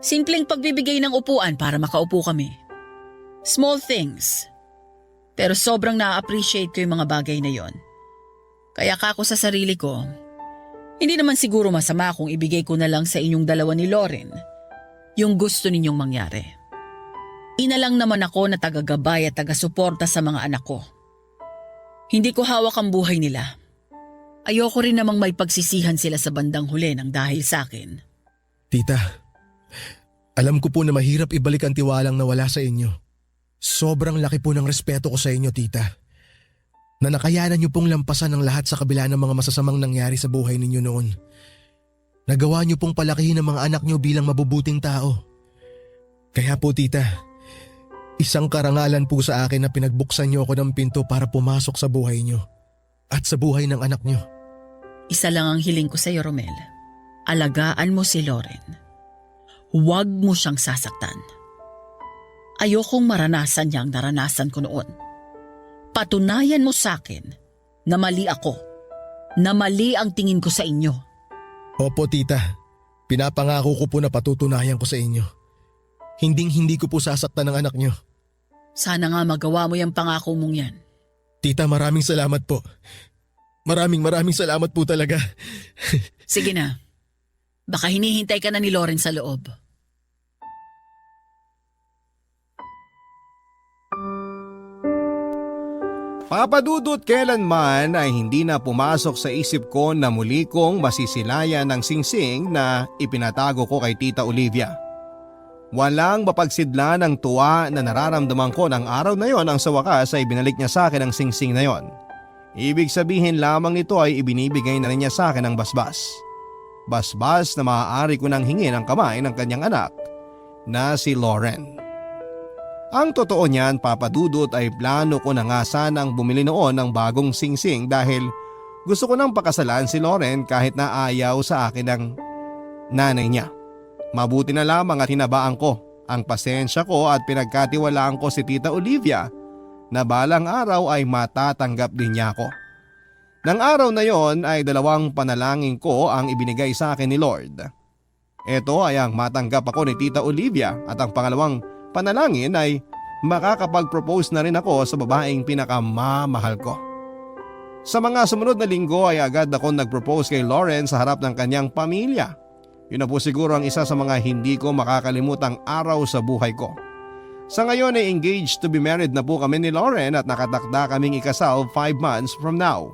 Simpleng pagbibigay ng upuan para makaupo kami. Small things. Pero sobrang na-appreciate ko yung mga bagay na yon. Kaya kako sa sarili ko, hindi naman siguro masama kung ibigay ko na lang sa inyong dalawa ni Lauren yung gusto ninyong mangyari. Ina lang naman ako na tagagabay at taga-suporta sa mga anak ko. Hindi ko hawak ang buhay nila. Ayoko rin namang may pagsisihan sila sa bandang huli ng dahil sa akin. Tita, alam ko po na mahirap ibalik ang tiwalang nawala sa inyo. Sobrang laki po ng respeto ko sa inyo, tita. Na nakayanan niyo pong lampasan ang lahat sa kabila ng mga masasamang nangyari sa buhay ninyo noon. Nagawa niyo pong palakihin ang mga anak niyo bilang mabubuting tao. Kaya po tita, isang karangalan po sa akin na pinagbuksan niyo ako ng pinto para pumasok sa buhay niyo at sa buhay ng anak niyo. Isa lang ang hiling ko sa iyo, Romel. Alagaan mo si Lauren. Huwag mo siyang sasaktan. Ayokong maranasan niya ang naranasan ko noon. Patunayan mo sa akin na mali ako, na mali ang tingin ko sa inyo. Opo tita, pinapangako ko po na patutunayan ko sa inyo. Hinding-hindi ko po sasaktan ng anak niyo. Sana nga magawa mo yung pangako mong yan. Tita, maraming salamat po. Maraming salamat po talaga. Sige na. Baka hinihintay ka na ni Lauren sa loob. Papadudot kailanman ay hindi na pumasok sa isip ko na muli kong masisilayan ng singsing na ipinatago ko kay Tita Olivia. Walang mapagsidla ng tuwa na nararamdaman ko ng araw na yon ang sa wakas ay binalik niya sa akin ang singsing na yon. Ibig sabihin lamang nito ay ibinibigay na rin niya sa akin ang basbas. Basbas na maaari ko nang hingin ang kamay ng kanyang anak na si Lauren. Ang totoo niyan, Papadudot, ay plano ko na nga sanang bumili noon ng bagong singsing dahil gusto ko nang pakasalan si Lauren kahit na ayaw sa akin ng nanay niya. Mabuti na lamang at hinabaan ko ang pasensya ko at pinagkatiwalaan ko si Tita Olivia na balang araw ay matatanggap din niya ako. Nang araw na yon ay 2 panalangin ko ang ibinigay sa akin ni Lord. Ito ay ang matanggap ako ni Tita Olivia at ang pangalawang panalangin ay makakapag-propose na rin ako sa babaeng pinakamamahal ko. Sa mga sumunod na linggo ay agad ako nag-propose kay Lauren sa harap ng kanyang pamilya. Yun na po siguro ang isa sa mga hindi ko makakalimutang araw sa buhay ko. Sa ngayon ay engaged to be married na po kami ni Lauren at nakatakda kaming ikasal 5 months from now.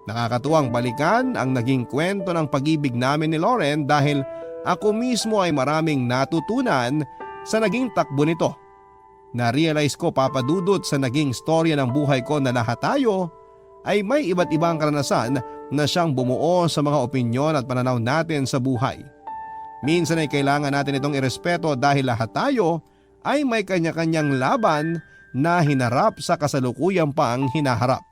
Nakakatuwang balikan ang naging kwento ng pag-ibig namin ni Lauren dahil ako mismo ay maraming natutunan sa naging takbo nito. Na-realize ko, Papadudot, sa naging storya ng buhay ko na lahat tayo ay may iba't ibang karanasan na siyang bumuo sa mga opinyon at pananaw natin sa buhay. Minsan ay kailangan natin itong irespeto dahil lahat tayo ay may kanya-kanyang laban na hinarap sa kasalukuyang pang hinaharap.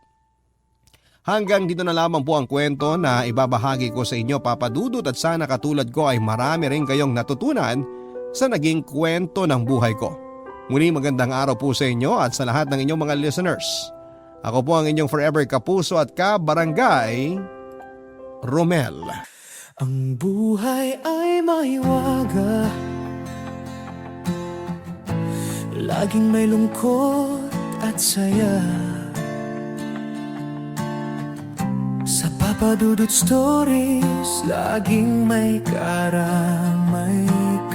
Hanggang dito na lamang po ang kwento na ibabahagi ko sa inyo, Papadudot, at sana katulad ko ay marami rin kayong natutunan sa naging kwento ng buhay ko. Muli magandang araw po sa inyo at sa lahat ng inyong mga listeners. Ako po ang inyong forever kapuso at kabarangay, Romel. Ang buhay ay maiwaga, laging may lungkot at saya. Sa Papadudot Stories, laging may karamay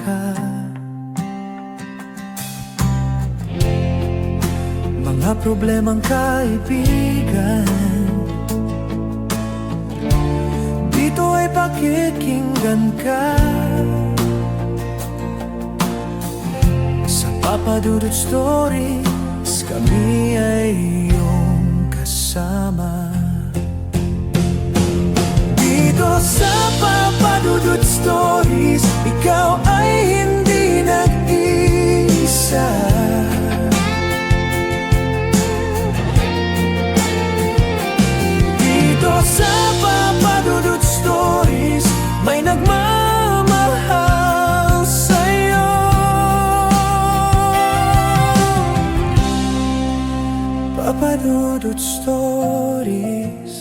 ka. Mga problemang kaibigan, dito ay pakikinggan ka. Sa Papadudot Stories, kami ay iyong kasama. Dito sa Papadudot Stories, ikaw ay hindi nag-iisa. Dito sa Papadudot Stories, may nagmamahal sa'yo. Papadudot Stories,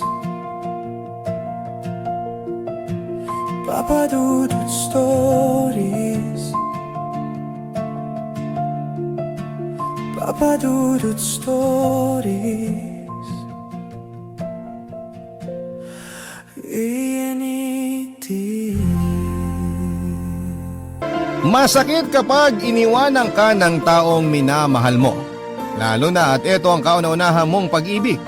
Papadudot Stories. Papadudod Stories. Masakit kapag iniwanan ka ng taong minamahal mo. Lalo na at ito ang kauna-unahan mong pag-ibig.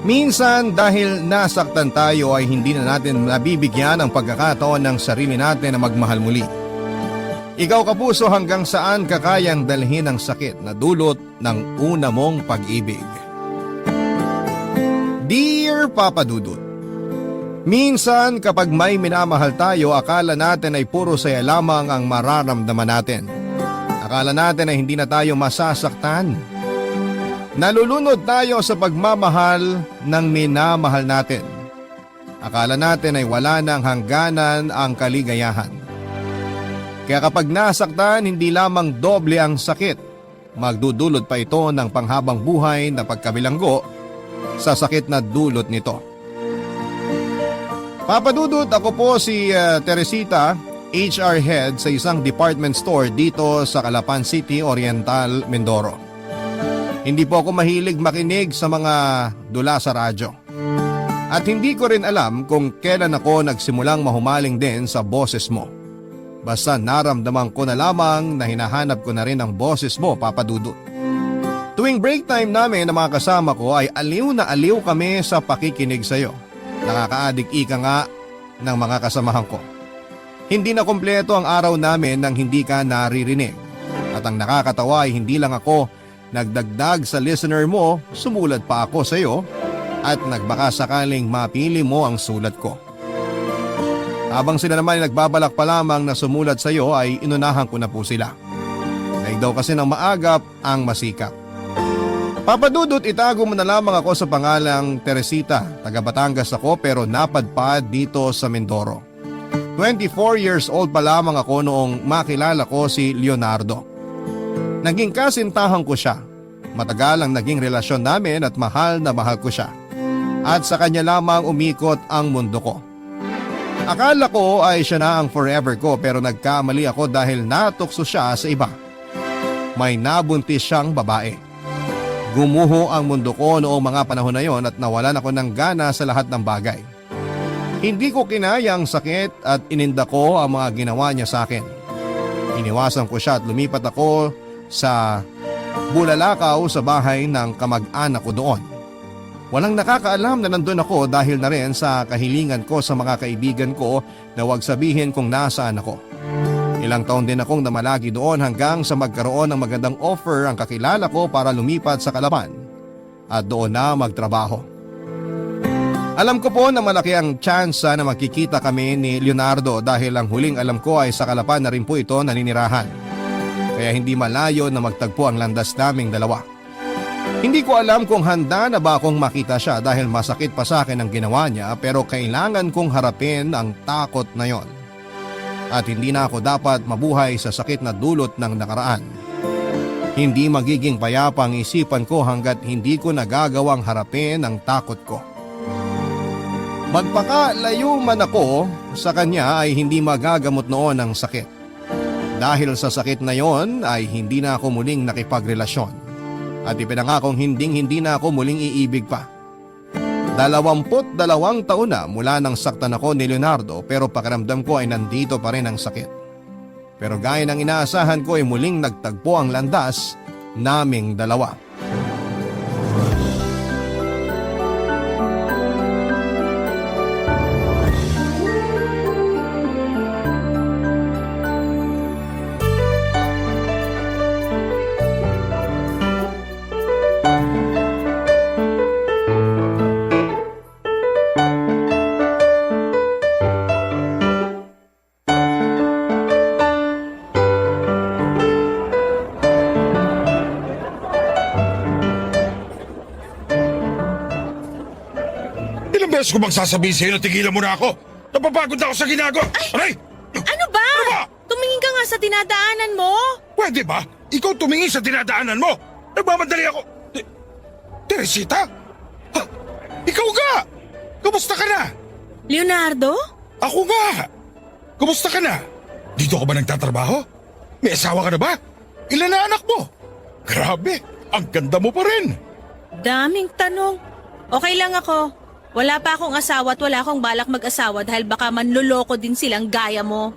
Minsan dahil nasaktan tayo ay hindi na natin nabibigyan ang pagkakataon ng sarili natin na magmahal muli. Ikaw kapuso, hanggang saan ka kayang dalhin ang sakit na dulot ng una mong pag-ibig? Dear Papa Dudut, minsan kapag may minamahal tayo, akala natin ay puro saya lamang ang mararamdaman natin. Akala natin ay hindi na tayo masasaktan. Nalulunod tayo sa pagmamahal ng minamahal natin. Akala natin ay wala nang hangganan ang kaligayahan. Kaya kapag nasaktan, hindi lamang doble ang sakit. Magdudulot pa ito ng panghabang buhay na pagkabilanggo sa sakit na dulot nito. Papadudot, ako po si Teresita, HR Head sa isang department store dito sa Calapan City, Oriental, Mindoro. Hindi po ako mahilig makinig sa mga dula sa radyo. At hindi ko rin alam kung kailan ako nagsimulang mahumaling din sa boses mo. Basta naramdaman ko na lamang na hinahanap ko na rin ang boses mo, Papa Dudut. Tuwing break time namin ng mga kasama ko ay aliw na aliw kami sa pakikinig sa iyo. Nakakaadik ika nga ng mga kasamahan ko. Hindi na kumpleto ang araw namin nang hindi ka naririnig. At ang nakakatawa ay hindi lang ako nagdagdag sa listener mo, sumulat pa ako sa iyo at nagbaka sakaling mapili mo ang sulat ko. Habang sila naman ay nagbabalak pa lamang na sumulat sa iyo ay inunahan ko na po sila. Dahil daw kasi ng maagap ang masikap. Papadudot, itago mo na lamang ako sa pangalang Teresita. Taga Batangas ako pero napadpad dito sa Mindoro. 24 years old pa lamang ako noong makilala ko si Leonardo. Naging kasintahan ko siya. Matagal ang naging relasyon namin at mahal na mahal ko siya. At sa kanya lamang umikot ang mundo ko. Akala ko ay siya na ang forever ko pero nagkamali ako dahil natukso siya sa iba. May nabuntis siyang babae. Gumuho ang mundo ko noong mga panahon na yon at nawalan ako ng gana sa lahat ng bagay. Hindi ko kinaya ang sakit at ininda ko ang mga ginawa niya sa akin. Iniwasan ko siya at lumipat ako sa Bulalakaw sa bahay ng kamag-anak ko doon. Walang nakakaalam na nandun ako dahil na rin sa kahilingan ko sa mga kaibigan ko na huwag sabihin kung nasaan ako. Ilang taon din akong namalagi doon hanggang sa magkaroon ng magandang offer ang kakilala ko para lumipat sa Calapan at doon na magtrabaho. Alam ko po na malaki ang tsansa na magkikita kami ni Leonardo dahil ang huling alam ko ay sa Calapan na rin po ito naninirahan. Kaya hindi malayo na magtagpo ang landas naming dalawa. Hindi ko alam kung handa na ba akong makita siya dahil masakit pa sa akin ang ginawa niya pero kailangan kong harapin ang takot na yon. At hindi na ako dapat mabuhay sa sakit na dulot ng nakaraan. Hindi magiging payapa ang isipan ko hanggat hindi ko nagagawang harapin ang takot ko. Magpakalayo man ako sa kanya ay hindi magagamot noon ang sakit. Dahil sa sakit na yon ay hindi na ako muling nakipagrelasyon. At ipinangakong hindi na ako muling iibig pa. 22 taon na mula nang saktan ako ni Leonardo pero pakiramdam ko ay nandito pa rin ang sakit. Pero gaya ng inaasahan ko ay muling nagtagpo ang landas naming dalawa. Ilang beses ko bang sasabihin sa'yo na tigilan mo na ako? Napapagod na ako sa ginagawa. Aray! Ano ba? Ano ba? Tumingin ka nga sa dinadaanan mo. Pwede ba? Ikaw tumingin sa dinadaanan mo. Nagmamadali ako. Teresita? Ha? Ikaw nga! Kumusta ka na? Leonardo? Ako nga! Kumusta ka na? Dito ka ba nagtatrabaho? May asawa ka na ba? Ilan na anak mo? Grabe, ang ganda mo pa rin. Daming tanong. Okay lang ako. Wala pa akong asawa at wala akong balak mag-asawa dahil baka manloloko din silang gaya mo.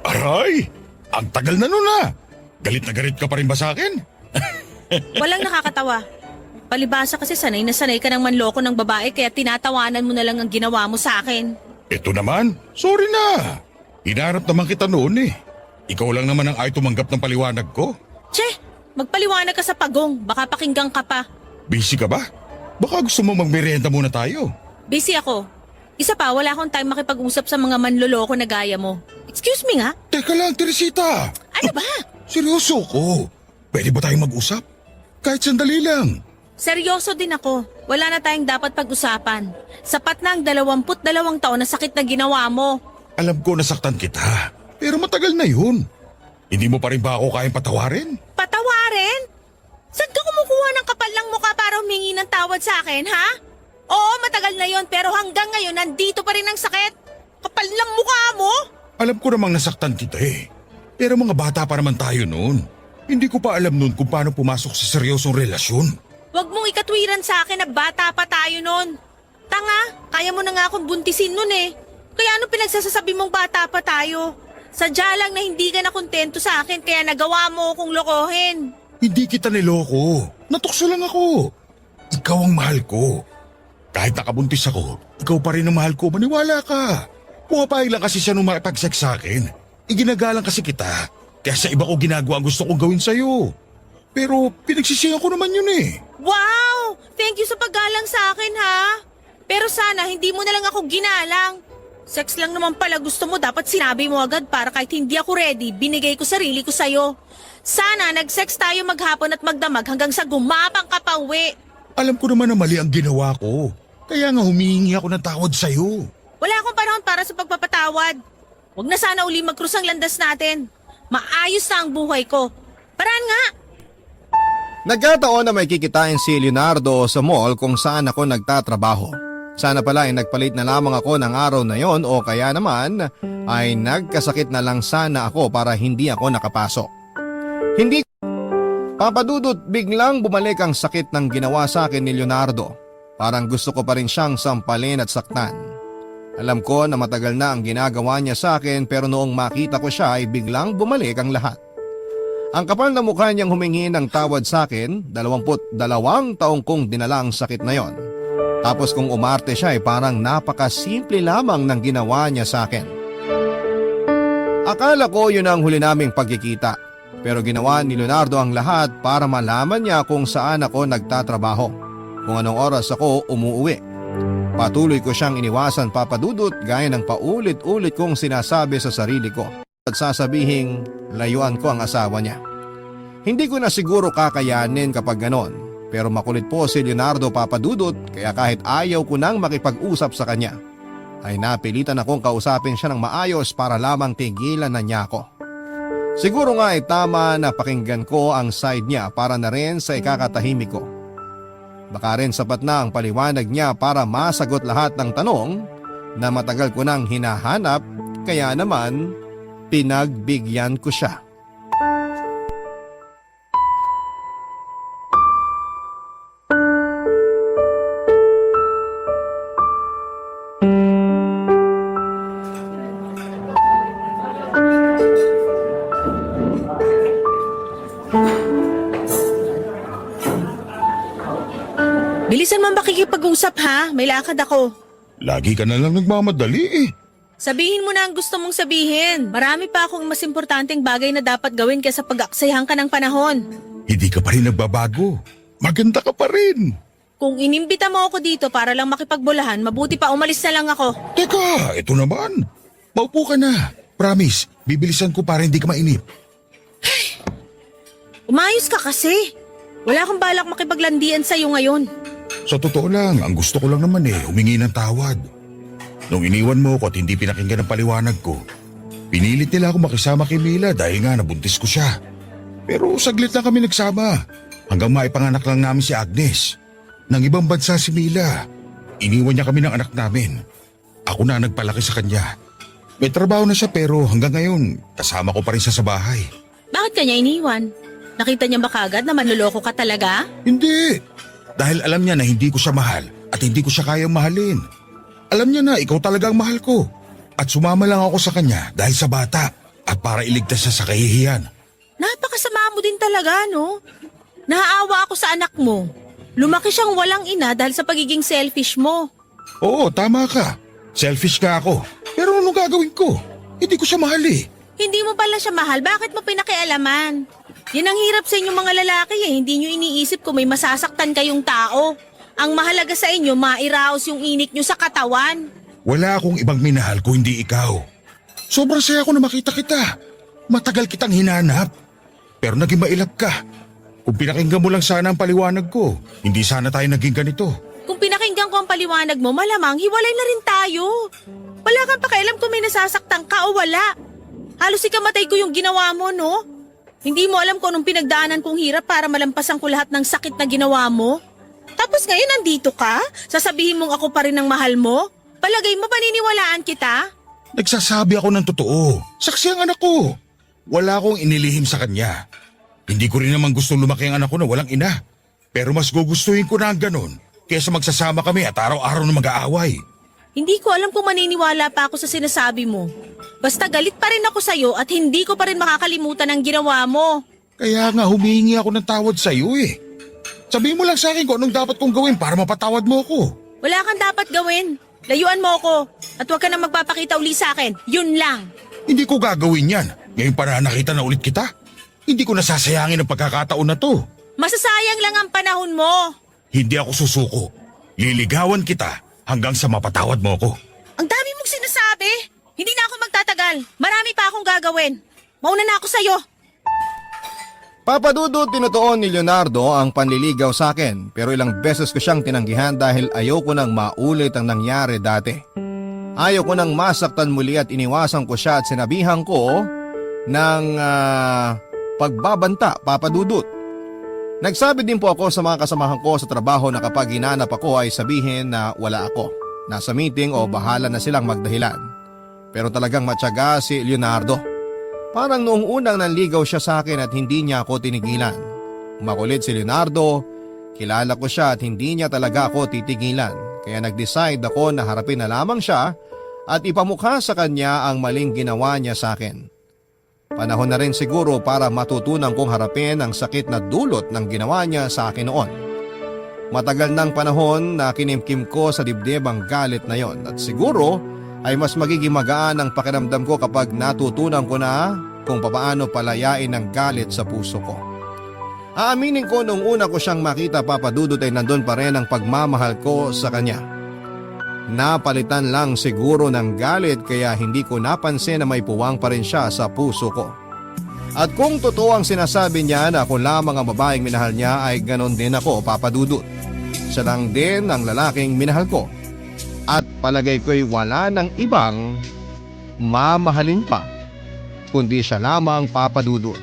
Aray, ang tagal na nun ah. Galit na galit ka pa rin ba sa akin? Walang nakakatawa. Palibasa kasi sanay na sanay ka ng manloko ng babae kaya tinatawanan mo na lang ang ginawa mo sa akin. Ito naman, sorry na. Hinarap naman kita noon eh. Ikaw lang naman ang ay tumanggap ng paliwanag ko. Che, magpaliwanag ka sa pagong. Baka pakinggan ka pa. Busy ka ba? Baka gusto mo magmerienda muna tayo. Busy ako. Isa pa, wala akong time makipag-usap sa mga manloloko na gaya mo. Excuse me nga. Teka lang, Teresita. Ano ba? Seryoso ko. Pwede ba tayong mag-usap? Kahit sandali lang. Seryoso din ako. Wala na tayong dapat pag-usapan. Sapat na ang 22 taon na sakit na ginawa mo. Alam ko nasaktan kita. Pero matagal na yun. Hindi mo pa rin ba ako kayang patawarin? Patawarin? Saan ka kumukuha ng kapal ng mukha para humingi ng tawad sa akin, ha? Oo, matagal na yon pero hanggang ngayon nandito pa rin ang sakit. Kapal ng mukha mo? Alam ko namang nasaktan kita eh. Pero mga bata pa naman tayo noon. Hindi ko pa alam noon kung paano pumasok sa seryosong relasyon. Huwag mong ikatwiran sa akin na bata pa tayo nun. Tanga, kaya mo na nga akong buntisin nun eh. Kaya ano pinagsasasabi mong bata pa tayo? Sadya lang na hindi ka na kontento sa akin kaya nagawa mo akong lokohin. Hindi kita niloko. Natukso lang ako. Ikaw ang mahal ko. Kahit nakabuntis ako, ikaw pa rin ang mahal ko. Maniwala ka. Pumapayag lang kasi siya nung makipag-sex sa akin. Iginagalang kasi kita. Kaya sa iba ko ginagawa ang gusto kong gawin sa'yo. Pero pinagsisihan ko naman yun eh. Wow! Thank you sa paggalang sa akin ha. Pero sana hindi mo na lang ako ginalang. Sex lang naman pala gusto mo, dapat sinabi mo agad para kahit hindi ako ready, binigay ko sarili ko sa'yo. Sana nag-sex tayo maghapon at magdamag hanggang sa gumapang ka pa uwi. Alam ko naman na mali ang ginawa ko. Kaya nga humihingi ako ng tawad sa'yo. Wala akong panahon para sa pagpapatawad. Huwag na sana uli mag-cross ang landas natin. Maayos na ang buhay ko. Paraan nga! Nagkataon na may kikitain si Leonardo sa mall kung saan ako nagtatrabaho. Sana pala ay nagpalit na lamang ako ng araw na yon o kaya naman ay nagkasakit na lang sana ako para hindi ako nakapasok. Hindi Papadudot, biglang bumalik ang sakit ng ginawa sa akin ni Leonardo. Parang gusto ko pa rin siyang sampalin at saktan. Alam ko na matagal na ang ginagawa niya sa akin pero noong makita ko siya ay biglang bumalik ang lahat. Ang kapal na mukha niyang humingi ng tawad sa akin, 22 taong kong dinala ang sakit na yon. Tapos kung umarte siya ay parang napakasimple lamang ng ginawa niya sa akin. Akala ko yun ang huli naming pagkikita. Pero ginawa ni Leonardo ang lahat para malaman niya kung saan ako nagtatrabaho, kung anong oras ako umuuwi. Patuloy ko siyang iniwasan papadudot gaya ng paulit-ulit kong sinasabi sa sarili ko at sasabihing layuan ko ang asawa niya. Hindi ko na siguro kakayanin kapag ganon, pero makulit po si Leonardo papadudot kaya kahit ayaw ko nang makipag-usap sa kanya, ay napilitan akong kausapin siya ng maayos para lamang tigilan na niya ako. Siguro nga ay tama na pakinggan ko ang side niya para na rin sa ikakatahimik ko. Baka rin sapat na ang paliwanag niya para masagot lahat ng tanong na matagal ko nang hinahanap kaya naman pinagbigyan ko siya. Bilisan mo makikipag-usap ha, may lakad ako. Lagi ka na lang nagmamadali eh. Sabihin mo na ang gusto mong sabihin. Marami pa akong mas importanteng bagay na dapat gawin kaysa pag-aksayhan ka ng panahon. Hindi ka pa rin nagbabago. Maganda ka pa rin. Kung inimbita mo ako dito para lang makipagbulahan, mabuti pa umalis na lang ako. Teka, ito naman. Maupo ka na. Promise, bibilisan ko para hindi ka mainip. Umayos ka kasi. Wala akong balak makipaglandian sa'yo ngayon. Sa totoo lang, ang gusto ko lang naman humingi ng tawad. Nung iniwan mo ko at hindi pinakinggan ang paliwanag ko, pinilit nila ako makisama kay Mila dahil nga nabuntis ko siya. Pero saglit lang kami nagsama, hanggang maipanganak lang namin si Agnes. Nang ibang bansa si Mila, iniwan niya kami ng anak namin. Ako na nagpalaki sa kanya. May trabaho na siya pero hanggang ngayon, kasama ko pa rin siya sa bahay. Bakit kanya iniwan? Nakita niya ba kagad na manloloko ka talaga? Hindi. Dahil alam niya na hindi ko siya mahal at hindi ko siya kayang mahalin. Alam niya na ikaw talaga ang mahal ko. At sumama lang ako sa kanya dahil sa bata at para iligtas siya sa kahihiyan. Napakasama mo din talaga, no? Naaawa ako sa anak mo. Lumaki siyang walang ina dahil sa pagiging selfish mo. Oo, tama ka. Selfish ka ako. Pero anong gagawin ko? Hindi ko siya mahal eh. Hindi mo pala siya mahal, bakit mo pinakialaman? Yan ang hirap sa inyong mga lalaki eh. Hindi nyo iniisip kung may masasaktan kayong tao. Ang mahalaga sa inyo, mairaos yung init nyo sa katawan. Wala akong ibang minahal kung hindi ikaw. Sobrang saya ko na makita kita. Matagal kitang hinanap. Pero naging mailap ka. Kung pinakinggan mo lang sana ang paliwanag ko, hindi sana tayo naging ganito. Kung pinakinggan ko ang paliwanag mo, malamang hiwalay na rin tayo. Wala kang pakialam kung may nasasaktan ka o wala. Halos ikamatay ko yung ginawa mo, no? Hindi mo alam kung anong pinagdaanan kong hirap para malampasan ko lahat ng sakit na ginawa mo. Tapos ngayon nandito ka? Sasabihin mong ako pa rin ang mahal mo? Palagay mo paniniwalaan kita? Nagsasabi ako ng totoo. Saksi ang anak ko. Wala akong inilihim sa kanya. Hindi ko rin naman gustong lumaki ang anak ko na walang ina. Pero mas gugustuhin ko na ang ganun kaysa magsasama kami at araw-araw na mag-aaway. Hindi ko alam kung maniniwala pa ako sa sinasabi mo. Basta galit pa rin ako sa'yo at hindi ko pa rin makakalimutan ang ginawa mo. Kaya nga humihingi ako ng tawad sa iyo eh. Sabihin mo lang sa akin kung anong dapat kong gawin para mapatawad mo ako. Wala kang dapat gawin. Layuan mo ako at huwag ka na magpapakita uli sa akin. Yun lang. Hindi ko gagawin yan. Ngayon para nakita na ulit kita. Hindi ko nasasayangin ang pagkakataon na to. Masasayang lang ang panahon mo. Hindi ako susuko. Liligawan kita hanggang sa mapatawad mo ako. Ang dami mong sinasabi. Hindi na ako magtatagal. Marami pa akong gagawin. Mauna na ako sa'yo. Papa Dudut, tinutuon ni Leonardo ang panliligaw sa akin pero ilang beses ko siyang tinanggihan dahil ayoko nang maulit ang nangyari dati. Ayaw ko nang masaktan muli at iniwasan ko siya at sinabihan ko ng pagbabanta, Papa Dudut. Nagsabi din po ako sa mga kasamahan ko sa trabaho na kapag hinanap ako ay sabihin na wala ako. Nasa meeting o bahala na silang magdahilan. Pero talagang matyaga si Leonardo. Parang noong unang nanligaw siya sa akin at hindi niya ako tinigilan. Makulit si Leonardo, kilala ko siya at hindi niya talaga ako titigilan. Kaya nag-decide ako na harapin na lamang siya at ipamukha sa kanya ang maling ginawa niya sa akin. Panahon na rin siguro para matutunan kong harapin ang sakit na dulot ng ginawa niya sa akin noon. Matagal ng panahon na kinimkim ko sa dibdib ang galit na yon at siguro ay mas magiging magaan ang pakiramdam ko kapag natutunan ko na kung papaano palayain ang galit sa puso ko. Aaminin ko nung una ko siyang makita, Papa Dudut, ay nandun pa rin ang pagmamahal ko sa kanya. Napalitan lang siguro ng galit kaya hindi ko napansin na may puwang pa rin siya sa puso ko. At kung totoo ang sinasabi niya na ako lamang ang babaeng minahal niya ay ganon din ako, Papa Dudut. Siya lang din ang lalaking minahal ko. At palagay ko'y wala ng ibang mamahalin pa, kundi siya lamang, Papa Dudut.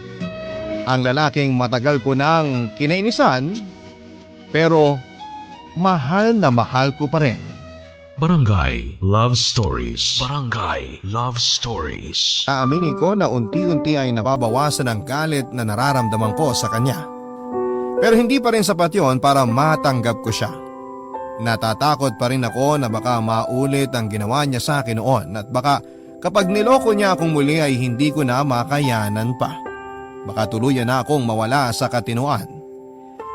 Ang lalaking matagal ko nang kinainisan, pero mahal na mahal ko pa rin. Barangay Love Stories. Barangay Love Stories. Aaminin ko na unti-unti ay nababawasan ang galit na nararamdaman ko sa kanya. Pero hindi pa rin sapat yon para matanggap ko siya. Natatakot pa rin ako na baka maulit ang ginawa niya sa akin noon at baka kapag niloko niya akong muli ay hindi ko na makayanan pa. Baka tuluyan na akong mawala sa katinuan.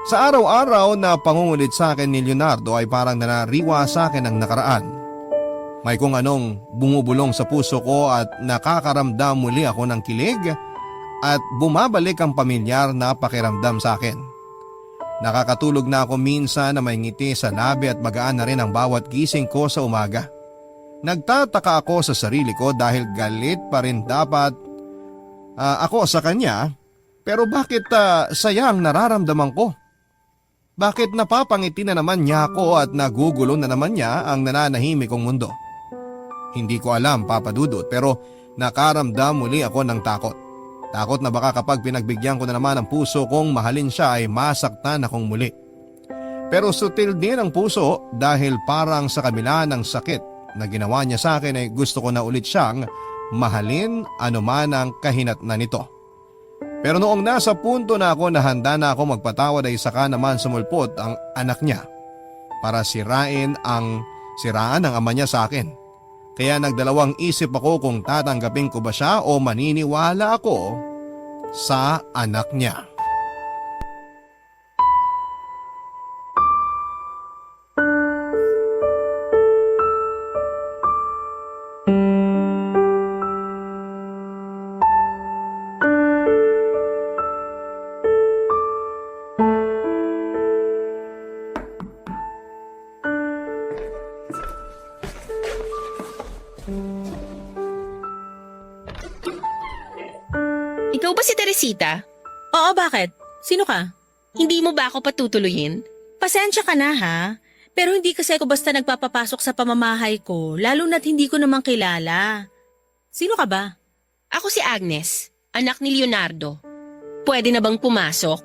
Sa araw-araw na pangungulit sa akin ni Leonardo ay parang nanariwa sa akin ang nakaraan. May kung anong bumubulong sa puso ko at nakakaramdam muli ako ng kilig at bumabalik ang pamilyar na pakiramdam sa akin. Nakakatulog na ako minsan na may ngiti sa labi at magaan na rin ang bawat gising ko sa umaga. Nagtataka ako sa sarili ko dahil galit pa rin dapat ako sa kanya, pero bakit saya ang nararamdaman ko? Bakit napapangiti na naman niya ako at nagugulo na naman niya ang nananahimik kong mundo? Hindi ko alam, Papa Dudut, pero nakaramdam muli ako ng takot. Takot na baka kapag pinagbigyan ko na naman ang puso kong mahalin siya ay masaktan akong muli. Pero sutil din ang puso dahil parang sa kabila ng sakit na ginawa niya sa akin ay gusto ko na ulit siyang mahalin anuman ang kahinatnan nito. Pero noong nasa punto na ako na handa na ako magpatawad ay saka naman sumulpot ang anak niya para siraan ang ama niya sa akin. Kaya nagdalawang isip ako kung tatanggapin ko ba siya o maniniwala ako sa anak niya. Ikaw ba si Teresita? Oo, bakit? Sino ka? Hindi mo ba ako patutuloyin? Pasensya ka na ha, pero hindi kasi ako basta nagpapapasok sa pamamahay ko, lalo na't hindi ko naman kilala. Sino ka ba? Ako si Agnes, anak ni Leonardo. Pwede na bang pumasok?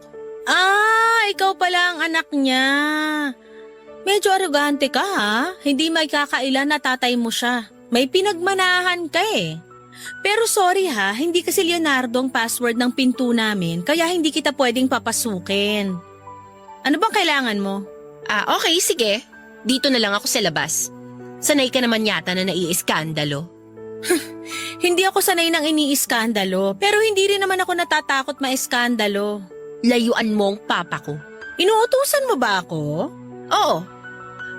Ah, ikaw pala ang anak niya. Medyo arrogante ka ha, hindi may kakailan na tatay mo siya. May pinagmanahan ka eh. Pero sorry ha, hindi kasi Leonardo ang password ng pinto namin, kaya hindi kita pwedeng papasukin. Ano bang kailangan mo? Okay, sige. Dito na lang ako sa labas. Sanay ka naman yata na naiiskandalo. Hindi ako sanay ng iniiskandalo, pero hindi rin naman ako natatakot maiskandalo. Layuan mo ang papa ko. Inuutusan mo ba ako? Oo.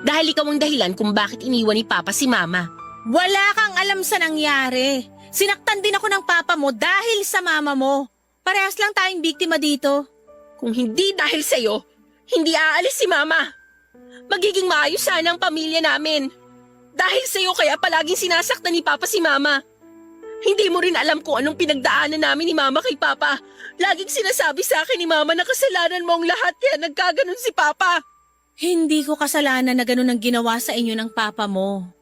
Dahil ikaw ang dahilan kung bakit iniwan ni Papa si Mama. Wala kang alam sa nangyari. Sinaktan din ako ng papa mo dahil sa mama mo. Parehas lang tayong biktima dito. Kung hindi dahil sa'yo, hindi aalis si Mama. Magiging maayos sana ang pamilya namin. Dahil sa'yo kaya palaging sinasaktan ni Papa si Mama. Hindi mo rin alam kung anong pinagdaanan namin ni Mama kay Papa. Laging sinasabi sa akin ni Mama na kasalanan mo ang lahat kaya nagkaganon si Papa. Hindi ko kasalanan na ganun ang ginawa sa inyo ng papa mo.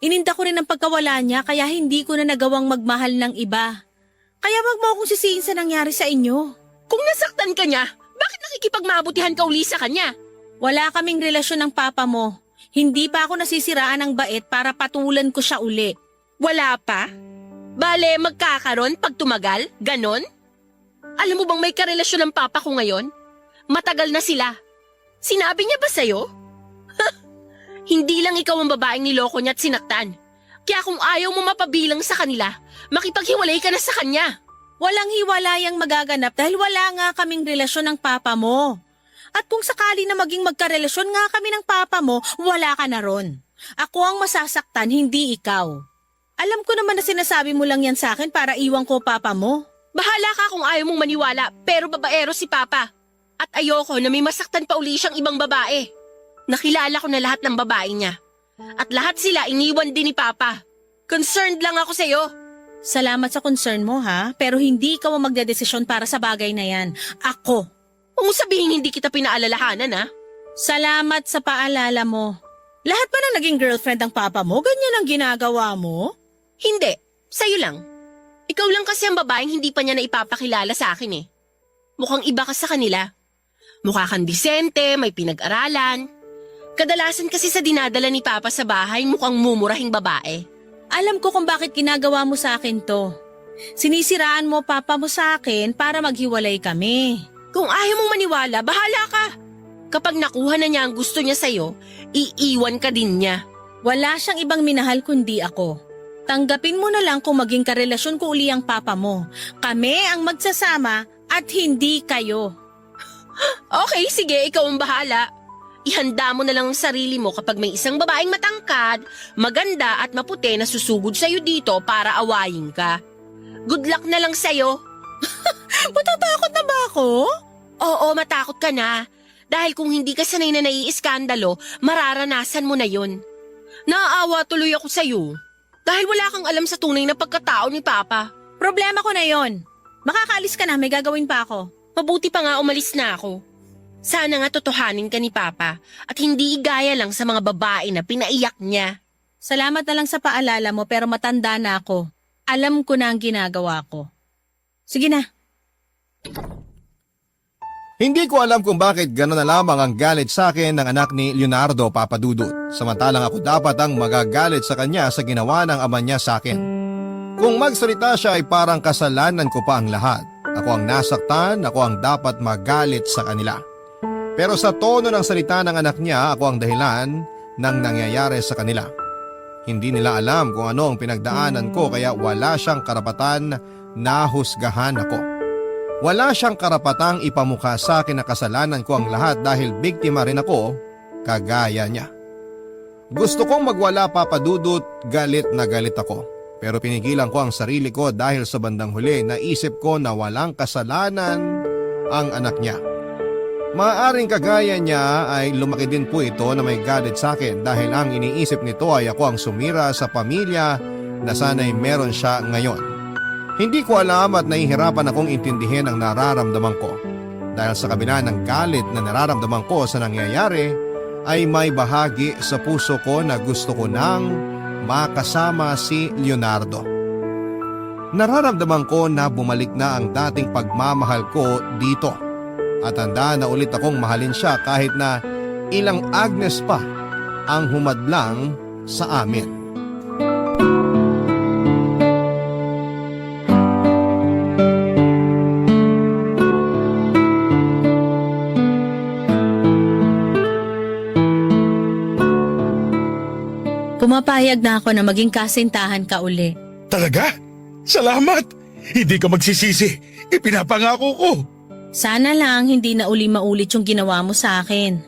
Ininda ko rin ang pagkawala niya kaya hindi ko na nagawang magmahal ng iba. Kaya wag mo akong sisihin sa nangyari sa inyo. Kung nasaktan ka niya, bakit nakikipagmabutihan ka uli sa kanya? Wala kaming relasyon ng papa mo. Hindi pa ako nasisiraan ng bait para patulan ko siya uli. Wala pa? Bale, magkakaroon pag tumagal? Ganon? Alam mo bang may karelasyon ng papa ko ngayon? Matagal na sila. Sinabi niya ba sa'yo? Hindi lang ikaw ang babaeng niloko niya at sinaktan. Kaya kung ayaw mo mapabilang sa kanila, makipaghiwalay ka na sa kanya. Walang hiwalayang magaganap dahil wala nga kaming relasyon ng papa mo. At kung sakali na maging magkarelasyon nga kami ng papa mo, wala ka na ron. Ako ang masasaktan, hindi ikaw. Alam ko naman na sinasabi mo lang yan sa akin para iwan ko papa mo. Bahala ka kung ayaw mong maniwala, pero babaero si Papa. At ayoko na may masaktan pa uli siyang ibang babae. Nakilala ko na lahat ng babae niya. At lahat sila iniwan din ni Papa. Concerned lang ako sa'yo. Salamat sa concern mo ha, pero hindi ikaw ang magdedesisyon para sa bagay na yan. Ako. Huwag mo sabihin hindi kita pinaalalahanan ha. Salamat sa paalala mo. Lahat ba na naging girlfriend ang papa mo? Ganyan ang ginagawa mo? Hindi, sa'yo lang. Ikaw lang kasi ang babaeng hindi pa niya na ipapakilala sa akin eh. Mukhang iba ka sa kanila. Mukha kang disente, may pinag-aralan. Kadalasan kasi sa dinadala ni Papa sa bahay mukhang mumurahing babae. Alam ko kung bakit ginagawa mo sa akin to. Sinisiraan mo papa mo sa akin para maghiwalay kami. Kung ayaw mong maniwala, bahala ka. Kapag nakuha na niya ang gusto niya sa'yo, iiwan ka din niya. Wala siyang ibang minahal kundi ako. Tanggapin mo na lang kung maging karelasyon ko uli ang papa mo. Kami ang magsasama at hindi kayo. Okay, sige, ikaw ang bahala. Ihanda mo na lang ang sarili mo kapag may isang babaeng matangkad, maganda at maputi na susugod sa'yo dito para awayin ka. Good luck na lang sa'yo. Matatakot na ba ako? Oo, matakot ka na. Dahil kung hindi ka sanay na naiiskandalo, mararanasan mo na yun. Naaawa tuloy ako sa'yo. Dahil wala kang alam sa tunay na pagkatao ni Papa. Problema ko na yon. Makakaalis ka na, may gagawin pa ako. Mabuti pa nga umalis na ako. Sana nga totohanin ka ni Papa at hindi igaya lang sa mga babae na pinaiyak niya. Salamat na lang sa paalala mo pero matanda na ako. Alam ko na ang ginagawa ko. Sige na. Hindi ko alam kung bakit gano'n na lamang ang galit sa akin ng anak ni Leonardo Papadudut. Samantalang ako dapat ang magagalit sa kanya sa ginawa ng ama niya sa akin. Kung magsalita siya ay parang kasalanan ko pa ang lahat. Ako ang nasaktan, ako ang dapat magalit sa kanila. Pero sa tono ng salita ng anak niya, ako ang dahilan ng nangyayari sa kanila. Hindi nila alam kung ano ang pinagdaanan ko kaya wala siyang karapatan na husgahan ako. Wala siyang karapatang ipamukha sa akin na kasalanan ko ang lahat dahil biktima rin ako, kagaya niya. Gusto kong magwala, Papa Dudut, galit na galit ako. Pero pinigilan ko ang sarili ko dahil sa bandang huli naisip ko na walang kasalanan ang anak niya. Maaaring kagaya niya ay lumaki din po ito na may galit sa akin dahil ang iniisip nito ay ako ang sumira sa pamilya na sana'y meron siya ngayon. Hindi ko alam at nahihirapan akong intindihin ang nararamdaman ko. Dahil sa kabila ng galit na nararamdaman ko sa nangyayari, ay may bahagi sa puso ko na gusto ko nang makasama si Leonardo. Nararamdaman ko na bumalik na ang dating pagmamahal ko dito at handa na ulit akong mahalin siya kahit na ilang Agnes pa ang humadlang sa amin. Pumapayag na ako na maging kasintahan ka uli. Talaga? Salamat! Hindi ka magsisisi. Ipinapangako ko. Sana lang hindi na uli maulit yung ginawa mo sa akin.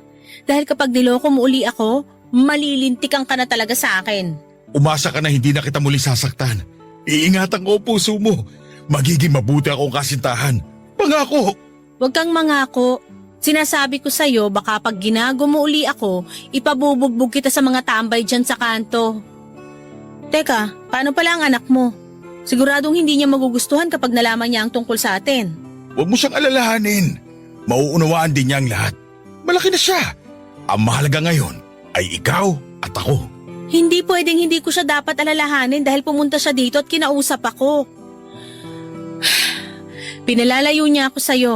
Dahil kapag niloko mo uli ako, malilintikan ka na talaga sa akin. Umasa ka na hindi na kita muli sasaktan. Iingatan ko ang puso mo. Magiging mabuti akong kasintahan. Pangako! Huwag kang mangako. Sinasabi ko sa'yo, baka pag ginago mo uli ako, ipabubugbog kita sa mga tambay dyan sa kanto. Teka, paano pala ang anak mo? Siguradong hindi niya magugustuhan kapag nalaman niya ang tungkol sa atin. Huwag mo siyang alalahanin. Mauunawaan din niya ang lahat. Malaki na siya. Ang mahalaga ngayon ay ikaw at ako. Hindi pwedeng hindi ko siya dapat alalahanin dahil pumunta siya dito at kinausap ako. Pinalalayo niya ako sa'yo.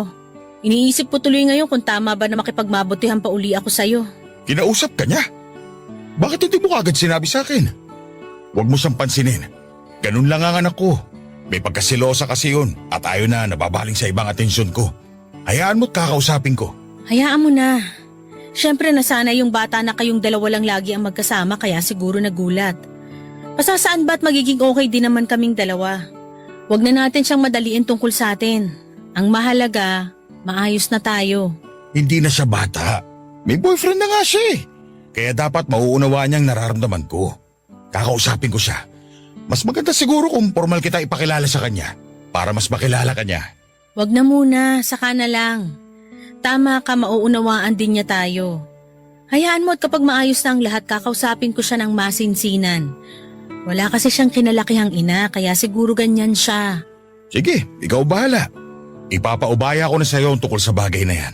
Iniisip ko tuloy ngayon kung tama ba na makipagmabutihan pa uli ako sa'yo. Kinausap ka niya? Bakit hindi mo kagad sinabi sa akin? Huwag mo siyang pansinin. Ganun lang ang anak ko. May pagkasilosa kasi yun at ayaw na nababaling sa ibang atensyon ko. Hayaan mo't kakausapin ko. Hayaan mo na. Siyempre nasanay yung bata na kayong dalawa lang lagi ang magkasama kaya siguro nagulat. Pasasaan ba't magiging okay din naman kaming dalawa? Huwag na natin siyang madaliin tungkol sa atin. Ang mahalaga, maayos na tayo. Hindi na siya bata. May boyfriend na nga siya eh. Kaya dapat mauunawaan niyang nararamdaman ko. Kakausapin ko siya. Mas maganda siguro kung formal kita ipakilala sa kanya para mas makilala ka niya. Huwag na muna, saka na lang. Tama ka, mauunawaan din niya tayo. Hayaan mo at kapag maayos na ang lahat, kakausapin ko siya ng masinsinan. Wala kasi siyang kinalakihang ina, kaya siguro ganyan siya. Sige, ikaw bahala. Ipapaubaya ko na sa iyo tungkol sa bagay na yan.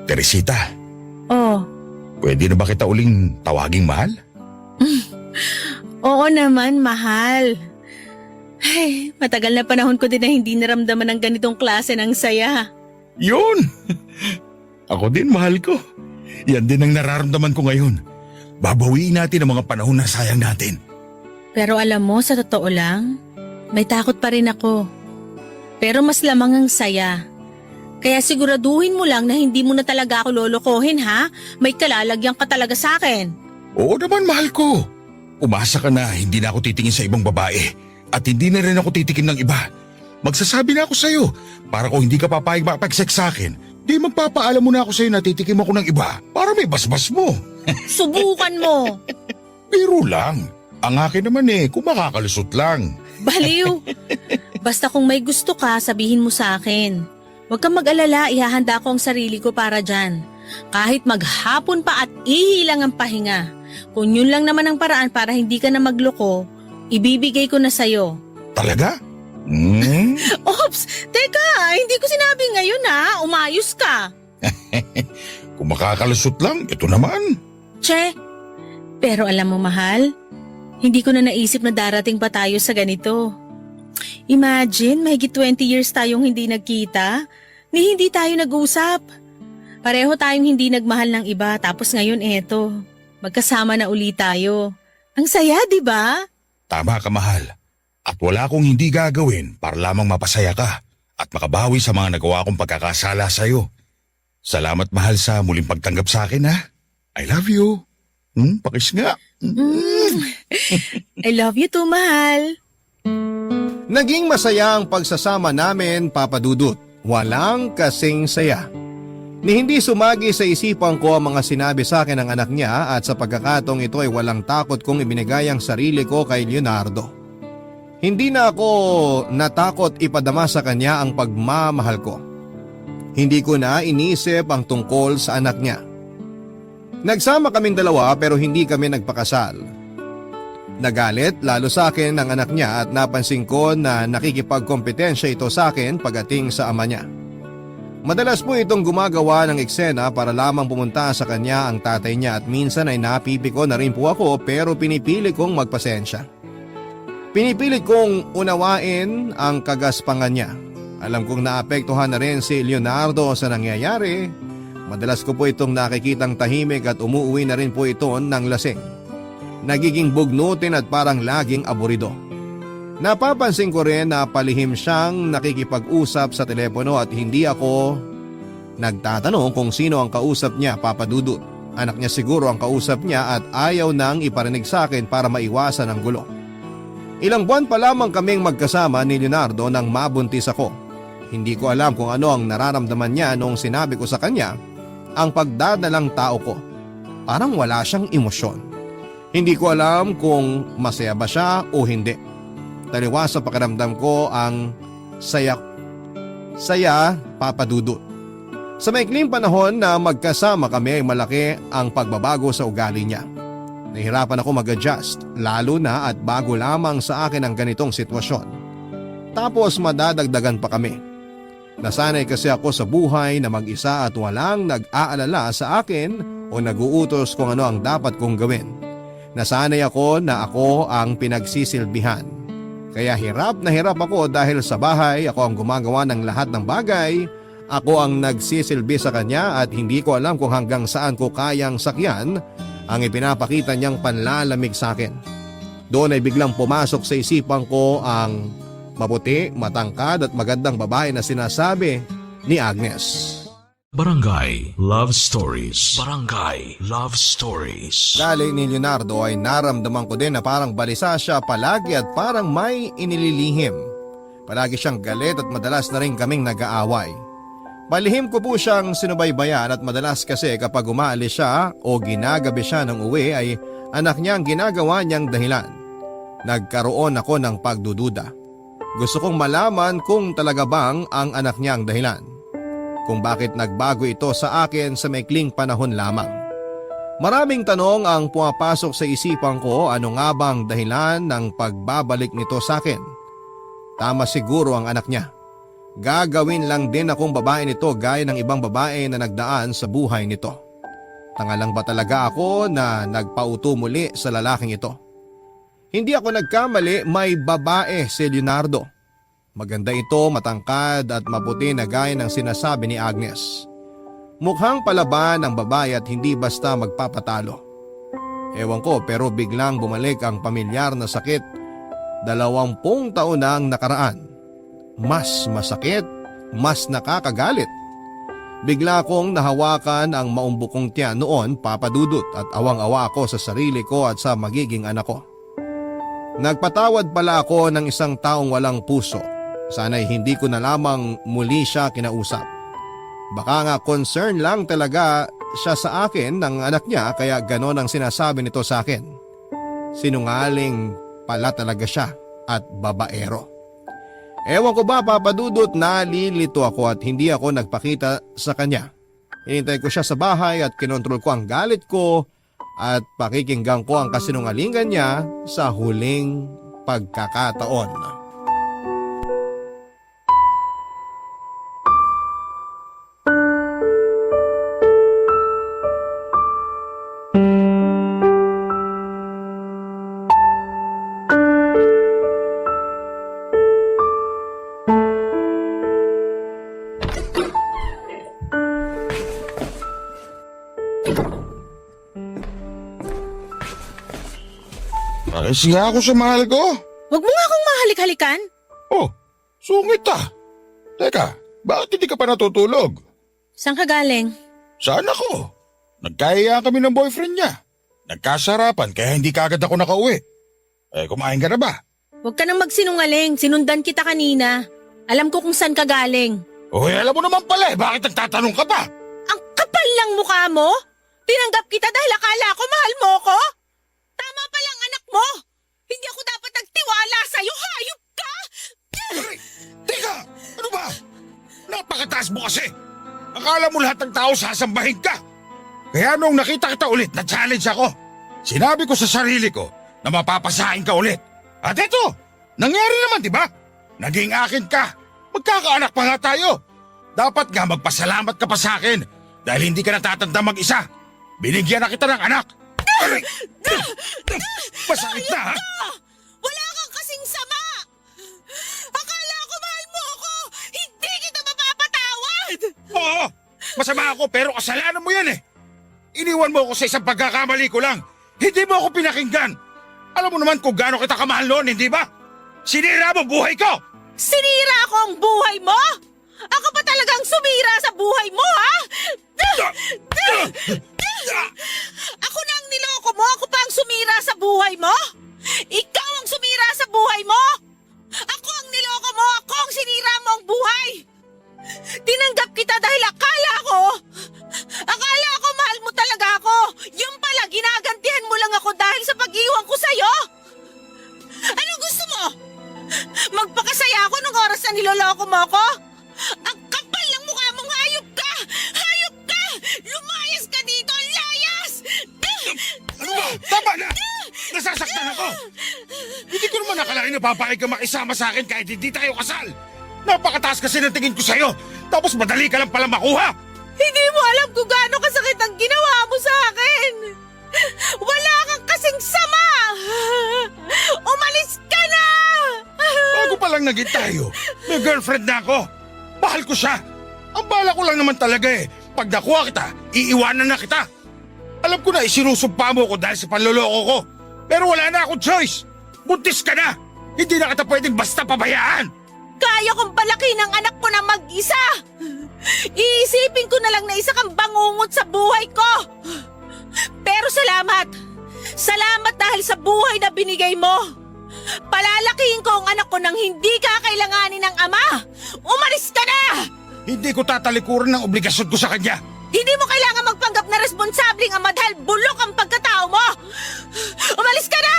Teresita, Oh, pwede na ba kita uling tawaging mahal? oo naman, mahal. Ay, matagal na panahon ko din na hindi naramdaman ng ganitong klase ng saya. Yun! Ako din, mahal ko. Yan din ang nararamdaman ko ngayon. Babawiin natin ang mga panahon na sayang natin. Pero alam mo, sa totoo lang, may takot pa rin ako. Pero mas lamang ang saya. Kaya siguraduhin mo lang na hindi mo na talaga ako lolokohin, ha? May kalalagyan ka talaga sa akin. Oo naman, mahal ko. Umasa ka na hindi na ako titingin sa ibang babae at hindi na rin ako titikim ng iba. Magsasabi na ako sa'yo para kung hindi ka papayag makapag-sex sa akin, di magpapaalam mo na ako sa'yo na titikim ako ng iba para may basbas mo. Subukan mo. Biro lang. Ang akin naman kung makakalusot lang. Baliw. Basta kung may gusto ka, sabihin mo sa akin. Huwag kang mag-alala, ihahanda ko ang sarili ko para dyan. Kahit maghapon pa at ihilang ang pahinga. Kung yun lang naman ang paraan para hindi ka na magloko, ibibigay ko na sa'yo. Talaga? Ops! Teka, hindi ko sinabi ngayon ha. Umayos ka. Kung makakalusot lang, ito naman. Che, pero alam mo mahal, hindi ko na naisip na darating pa tayo sa ganito. Imagine, mahigit 20 years tayong hindi nagkita, ni hindi tayo nag-usap. Pareho tayong hindi nagmahal ng iba, tapos ngayon eto, magkasama na uli tayo. Ang saya, di ba? Tama ka, mahal. At wala akong hindi gagawin para lamang mapasaya ka. at makabawi sa mga nagawa kong pagkakasala sa'yo. Salamat mahal sa muling pagtanggap sa akin ha. I love you. Pakis nga. I love you too, mahal. Naging masaya ang pagsasama namin, Papa Dudut. Walang kasing saya. Ni hindi sumagi sa isipan ko ang mga sinabi sa akin ng anak niya at sa pagkakataong ito ay walang takot kong ibinigay ang sarili ko kay Leonardo. Hindi na ako natakot ipadama sa kanya ang pagmamahal ko. Hindi ko na inisip ang tungkol sa anak niya. Nagsama kaming dalawa pero hindi kami nagpakasal. Nagalit lalo sa akin ang anak niya at napansin ko na nakikipagkompetensya ito sa akin pagdating sa ama niya. Madalas po itong gumagawa ng eksena para lamang pumunta sa kanya ang tatay niya at minsan ay napipiko na rin po ako pero pinipili kong magpasensya. Pinipilit kong unawain ang kagaspangan niya. Alam kong naapektuhan na rin si Leonardo sa nangyayari. Madalas ko po itong nakikitang tahimik at umuwi na rin po ito ng lasing. Nagiging bugnutin at parang laging aburido. Napapansin ko rin na palihim siyang nakikipag-usap sa telepono at hindi ako nagtatanong kung sino ang kausap niya, Papa Dudut. Anak niya siguro ang kausap niya at ayaw nang iparinig sa akin para maiwasan ang gulo. Ilang buwan pa lamang kaming magkasama ni Leonardo nang mabuntis ako. Hindi ko alam kung ano ang nararamdaman niya nung sinabi ko sa kanya ang pagdadalang tao ko. Parang wala siyang emosyon. Hindi ko alam kung masaya ba siya o hindi. Taliwas sa pakiramdam ko ang saya, Papa Dudut. Sa maikling panahon na magkasama kami ay malaki ang pagbabago sa ugali niya. Nahirapan ako mag-adjust, lalo na at bago lamang sa akin ang ganitong sitwasyon. Tapos madadagdagan pa kami. Nasanay kasi ako sa buhay na mag-isa at walang nag-aalala sa akin o nag-uutos kung ano ang dapat kong gawin. Nasanay ako na ako ang pinagsisilbihan. Kaya hirap na hirap ako dahil sa bahay ako ang gumagawa ng lahat ng bagay. Ako ang nagsisilbi sa kanya at hindi ko alam kung hanggang saan ko kayang sakyan ang ipinapakita niyang panlalamig sa akin. Doon ay biglang pumasok sa isipan ko ang maputi, matangkad at magandang babae na sinasabi ni Agnes. Barangay Love Stories. Barangay Love Stories. Galing ni Leonardo ay naramdaman ko din na parang balisa siya palagi at parang may inililihim. Palagi siyang galit at madalas na rin kaming nag-aaway. Palihim ko po siyang sinubaybayan at madalas kasi kapag umaalis siya o ginagabi siya ng uwi ay anak niya ang ginagawa niyang dahilan. Nagkaroon ako ng pagdududa. Gusto kong malaman kung talaga bang ang anak niya ang dahilan. Kung bakit nagbago ito sa akin sa maikling panahon lamang. Maraming tanong ang pumapasok sa isipan ko, ano nga bang dahilan ng pagbabalik nito sa akin. Tama siguro ang anak niya. Gagawin lang din akong babae nito gaya ng ibang babae na nagdaan sa buhay nito. Tanga lang ba talaga ako na nagpauto muli sa lalaking ito? Hindi ako nagkamali, may babae si Leonardo. Maganda ito, matangkad at maputi na gaya ng sinasabi ni Agnes. Mukhang palaban ang babae at hindi basta magpapatalo. Ewan ko pero biglang bumalik ang pamilyar na sakit. 20 taon na ang nakaraan. Mas masakit, mas nakakagalit. Bigla kong nahawakan ang maumbukong tiyan noon, Papa Dudut, at awang-awa ako sa sarili ko at sa magiging anak ko. Nagpatawad pala ako ng isang taong walang puso. Sana'y hindi ko na lamang muli siya kinausap. Baka nga concern lang talaga siya sa akin ng anak niya kaya ganon ang sinasabi nito sa akin. Sinungaling pala talaga siya at babaero. Ewan ko ba, Papa Dudut, nalilito ako at hindi ako nagpakita sa kanya. Hinintay ko siya sa bahay at kinontrol ko ang galit ko at pakikinggan ko ang kasinungalingan niya sa huling pagkakataon. Ayos nga ako sa mahal ko. Huwag mo nga akong mahalik-halikan. Oh, sungit ah. Teka, bakit hindi ka pa natutulog? Saan ka galing? Saan ako? Nagkayayaan kami ng boyfriend niya. Nagkasarapan kaya hindi kaagad ako nakauwi. Kumain ka na ba? Huwag ka nang magsinungaling. Sinundan kita kanina. Alam ko kung saan ka galing. Alam mo naman pala bakit nagtatanong ka pa? Ang kapal ng mukha mo? Tinanggap kita dahil akala ko mahal mo ko? Tama palang anak mo. Hindi ako dapat nagtiwala sa'yo. Hayop ka! Aray! Teka! Ano ba? Napakataas mo kasi. Akala mo lahat ng tao sasambahin ka. Kaya nung nakita kita ulit, na-challenge ako. Sinabi ko sa sarili ko na mapapasahin ka ulit. At eto, nangyari naman, di ba? Naging akin ka. Magkakaanak pa nga tayo. Dapat nga magpasalamat ka pa sa akin dahil hindi ka natatanda mag-isa. Binigyan na kita ng anak. Aray! Masakit na, ha? Wala kang kasing sama! Akala ko mahal mo ako! Hindi kita mapapatawad! Oo, masama ako pero kasalanan mo yan eh. Iniwan mo ako sa isang pagkakamali ko lang. Hindi mo ako pinakinggan. Alam mo naman kung gaano kita kamahal noon, hindi ba? Sinira mo buhay ko! Sinira ko ang buhay mo? Ako pa talagang sumira sa buhay mo, ha? Ako na ang niloko mo? Ako pa ang sumira sa buhay mo? Ikaw ang sumira sa buhay mo? Ako ang niloko mo? Ako ang sinira mo ang buhay? Tinanggap kita dahil akala ko mahal mo talaga ako. Yung pala, ginagantihan mo lang ako dahil sa pag-iwan ko sa'yo. Anong gusto mo? Magpakasaya ako nung oras na niloloko mo ako? Ang kapal ng mukha mong hayop ka! Hayop ka! Lumayas ka dito! Layas! Ano ba? Tama na! Nasasaktan ako! Hindi ko naman nakalain na babae ka makisama sa akin kahit hindi tayo kasal! Napakataas kasi ng tingin ko sa'yo! Tapos madali ka lang pala makuha! Hindi mo alam kung gaano kasakit ang ginawa mo sa akin! Wala kang kasing sama! Umalis ka na! Bago pa lang naging tayo, may girlfriend na ako. Mahal ko siya. Ang bala ko lang naman talaga pag nakuha kita, iiwanan na kita. Alam ko na isinusumpa mo ko dahil sa panloloko ko. Pero wala na akong choice. Buntis ka na. Hindi na kita pwedeng basta pabayaan. Kaya kong palaki ng anak ko na mag-isa! Iisipin ko na lang na isa kang bangungot sa buhay ko! Pero salamat! Salamat dahil sa buhay na binigay mo! Palalakihin ko ang anak ko nang hindi kakailanganin ng ama! Umalis ka na! Hindi ko tatalikuran ng obligasyon ko sa kanya. Hindi mo kailangan magpanggap na responsabling ama dahil bulok ang pagkatao mo! Umalis ka na!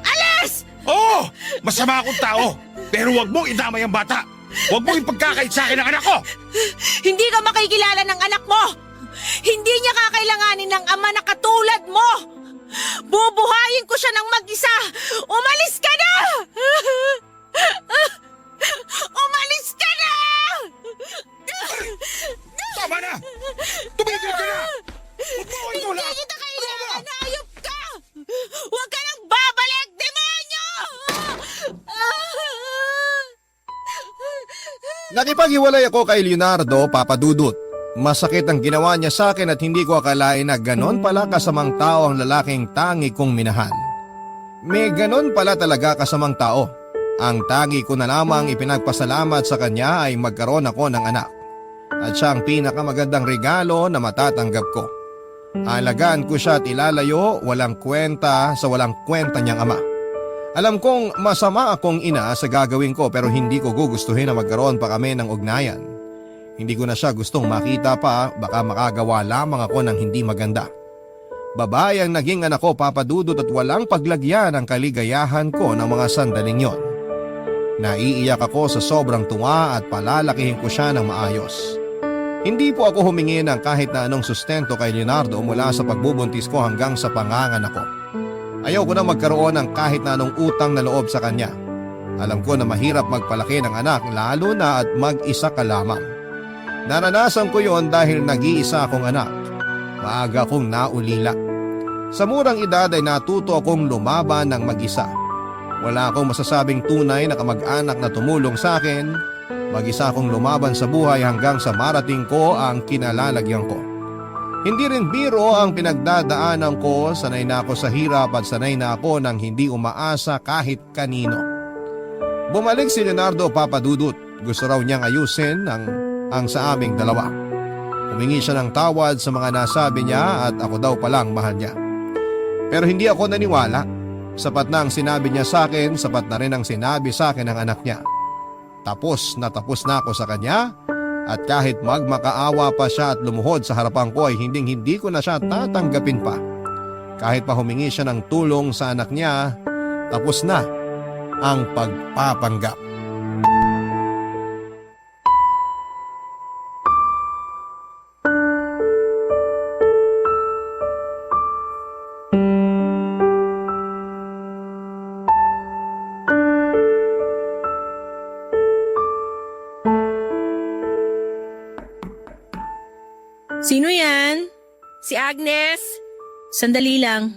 Alis! Oo! Masama akong tao. Pero wag mong idamay ang bata. Wag mong ipagkakait sa akin ang anak ko. Hindi ka makikilala ng anak mo. Hindi niya kakailanganin ng ama na katulad mo. Bubuhayin ko siya ng mag-isa. Umalis ka na! Umalis ka na! Tama na! Tumigil ka na! Huwag mo ito Hindi lahat! kita kailangan. Hayop ka! Huwag ka nang babalik, demonyo! Nakipaghiwalay ako kay Leonardo, Papa Dudut. Masakit ang ginawa niya sa akin at hindi ko akalain na ganon pala kasamang tao ang lalaking tangi kong minahal. May ganon pala talaga kasamang tao. Ang tangi ko na lamang ipinagpasalamat sa kanya ay magkaroon ako ng anak. At siya ang pinakamagandang regalo na matatanggap ko. Alagaan ko siya at ilalayo, walang kwenta sa walang kwenta niyang ama. Alam kong masama akong ina sa gagawin ko pero hindi ko gugustuhin na magkaroon pa kami ng ugnayan. Hindi ko na siya gustong makita pa, baka makagawa lamang ako ng hindi maganda. Babae ang naging anak ko, Papa Dudut, at walang paglagyan ang kaligayahan ko ng mga sandaling yon. Naiiyak ako sa sobrang tuwa at palalakihin ko siya ng maayos. Hindi po ako humingi ng kahit na anong sustento kay Leonardo mula sa pagbubuntis ko hanggang sa panganganak ko. Ayaw ko na magkaroon ng kahit na anong utang na loob sa kanya. Alam ko na mahirap magpalaki ng anak lalo na at mag-isa ka lamang. Naranasan ko yon dahil nag-iisa akong anak. Maaga akong naulila. Sa murang edad ay natuto akong lumaban ng mag-isa. Wala akong masasabing tunay na kamag-anak na tumulong sa akin. Mag-isa akong lumaban sa buhay hanggang sa marating ko ang kinalalagyan ko. Hindi rin biro ang pinagdadaanan ko, sanay na ako sa hirap at sanay na ako nang hindi umaasa kahit kanino. Bumalik si Leonardo, Papa Dudut. gusto raw niyang ayusin ang sa aming dalawa. Humingi siya ng tawad sa mga nasabi niya at ako daw palang mahal niya. Pero hindi ako naniwala. Sapat na ang sinabi niya sa akin, sapat na rin ang sinabi sa akin ng anak niya. Tapos na ako sa kanya at kahit magmakaawa pa siya at lumuhod sa harapan ko ay hindi ko na siya tatanggapin pa. Kahit pa humingi siya ng tulong sa anak niya, tapos na ang pagpapanggap. Sino yan? Si Agnes? Sandali lang.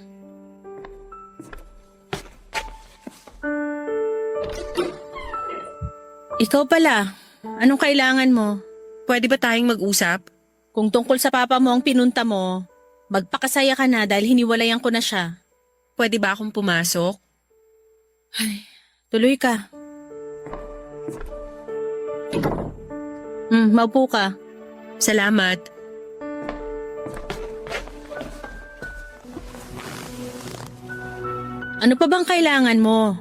Ikaw pala. Anong kailangan mo? Pwede ba tayong mag-usap? Kung tungkol sa papa mo ang pinunta mo, magpakasaya ka na dahil hiniwalayan ko na siya. Pwede ba akong pumasok? Tuloy ka. Maupo ka. Salamat. Ano pa bang kailangan mo?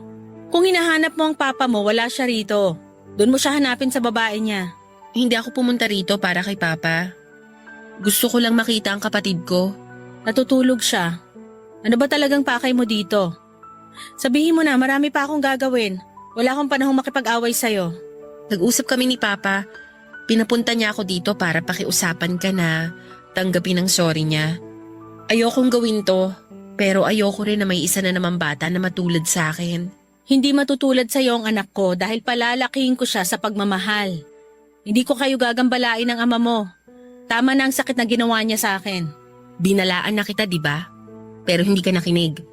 Kung hinahanap mo ang papa mo, wala siya rito. Doon mo siya hanapin sa babae niya. Hindi ako pumunta rito para kay Papa. Gusto ko lang makita ang kapatid ko. Natutulog siya. Ano ba talagang pakay mo dito? Sabihin mo na, marami pa akong gagawin. Wala akong panahong makipag-away sa'yo. Nag-usap kami ni Papa. Pinapunta niya ako dito para pakiusapan ka na tanggapin ang sorry niya. Ayokong gawin to, pero ayoko rin na may isa na naman bata na matulad sa akin. Hindi matutulad sa'yo ang anak ko dahil palalakihin ko siya sa pagmamahal. Hindi ko kayo gagambalain ng ama mo. Tama na ang sakit na ginawa niya sa akin. Binalaan na kita, di ba? Pero hindi ka nakinig.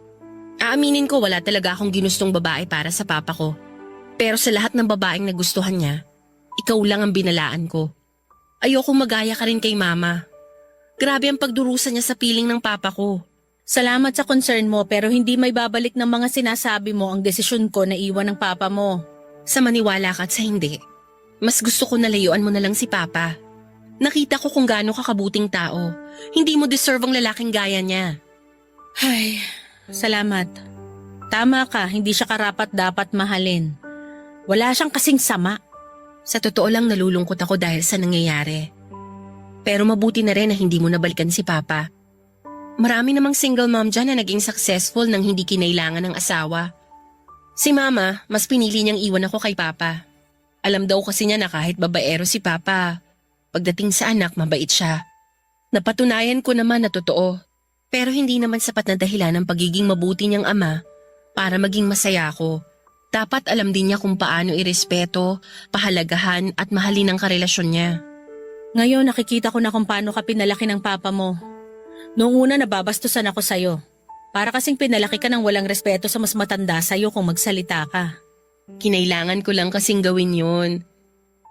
Aaminin ko wala talaga akong ginustong babae para sa papa ko. Pero sa lahat ng babaeng nagustuhan niya, ikaw lang ang binalaan ko. Ayokong magaya ka rin kay mama. Grabe ang pagdurusa niya sa piling ng papa ko. Salamat sa concern mo pero hindi may babalik ng mga sinasabi mo ang desisyon ko na iwan ng papa mo. Sa maniwala ka at sa hindi, mas gusto ko na layuan mo na lang si papa. Nakita ko kung gaano kakabuting tao. Hindi mo deserve ang lalaking gaya niya. Ay, salamat. Tama ka, hindi siya karapat dapat mahalin. Wala siyang kasing sama. Sa totoo lang nalulungkot ako dahil sa nangyayari. Pero mabuti na rin na hindi mo nabalikan si papa. Marami namang single mom dyan na naging successful nang hindi kinailangan ng asawa. Si mama, mas pinili niyang iwan ako kay papa. Alam daw kasi niya na kahit babaero si papa, pagdating sa anak mabait siya. Napatunayan ko naman na totoo, pero hindi naman sapat na dahilan ng pagiging mabuti niyang ama para maging masaya ako. Dapat alam din niya kung paano irespeto, pahalagahan at mahalin ang karelasyon niya. Ngayon nakikita ko na kung paano ka pinalaki ng papa mo. Noong una nababastusan ako sa'yo. Para kasing pinalaki ka ng walang respeto sa mas matanda sa'yo kung magsalita ka. Kinailangan ko lang kasing gawin yun.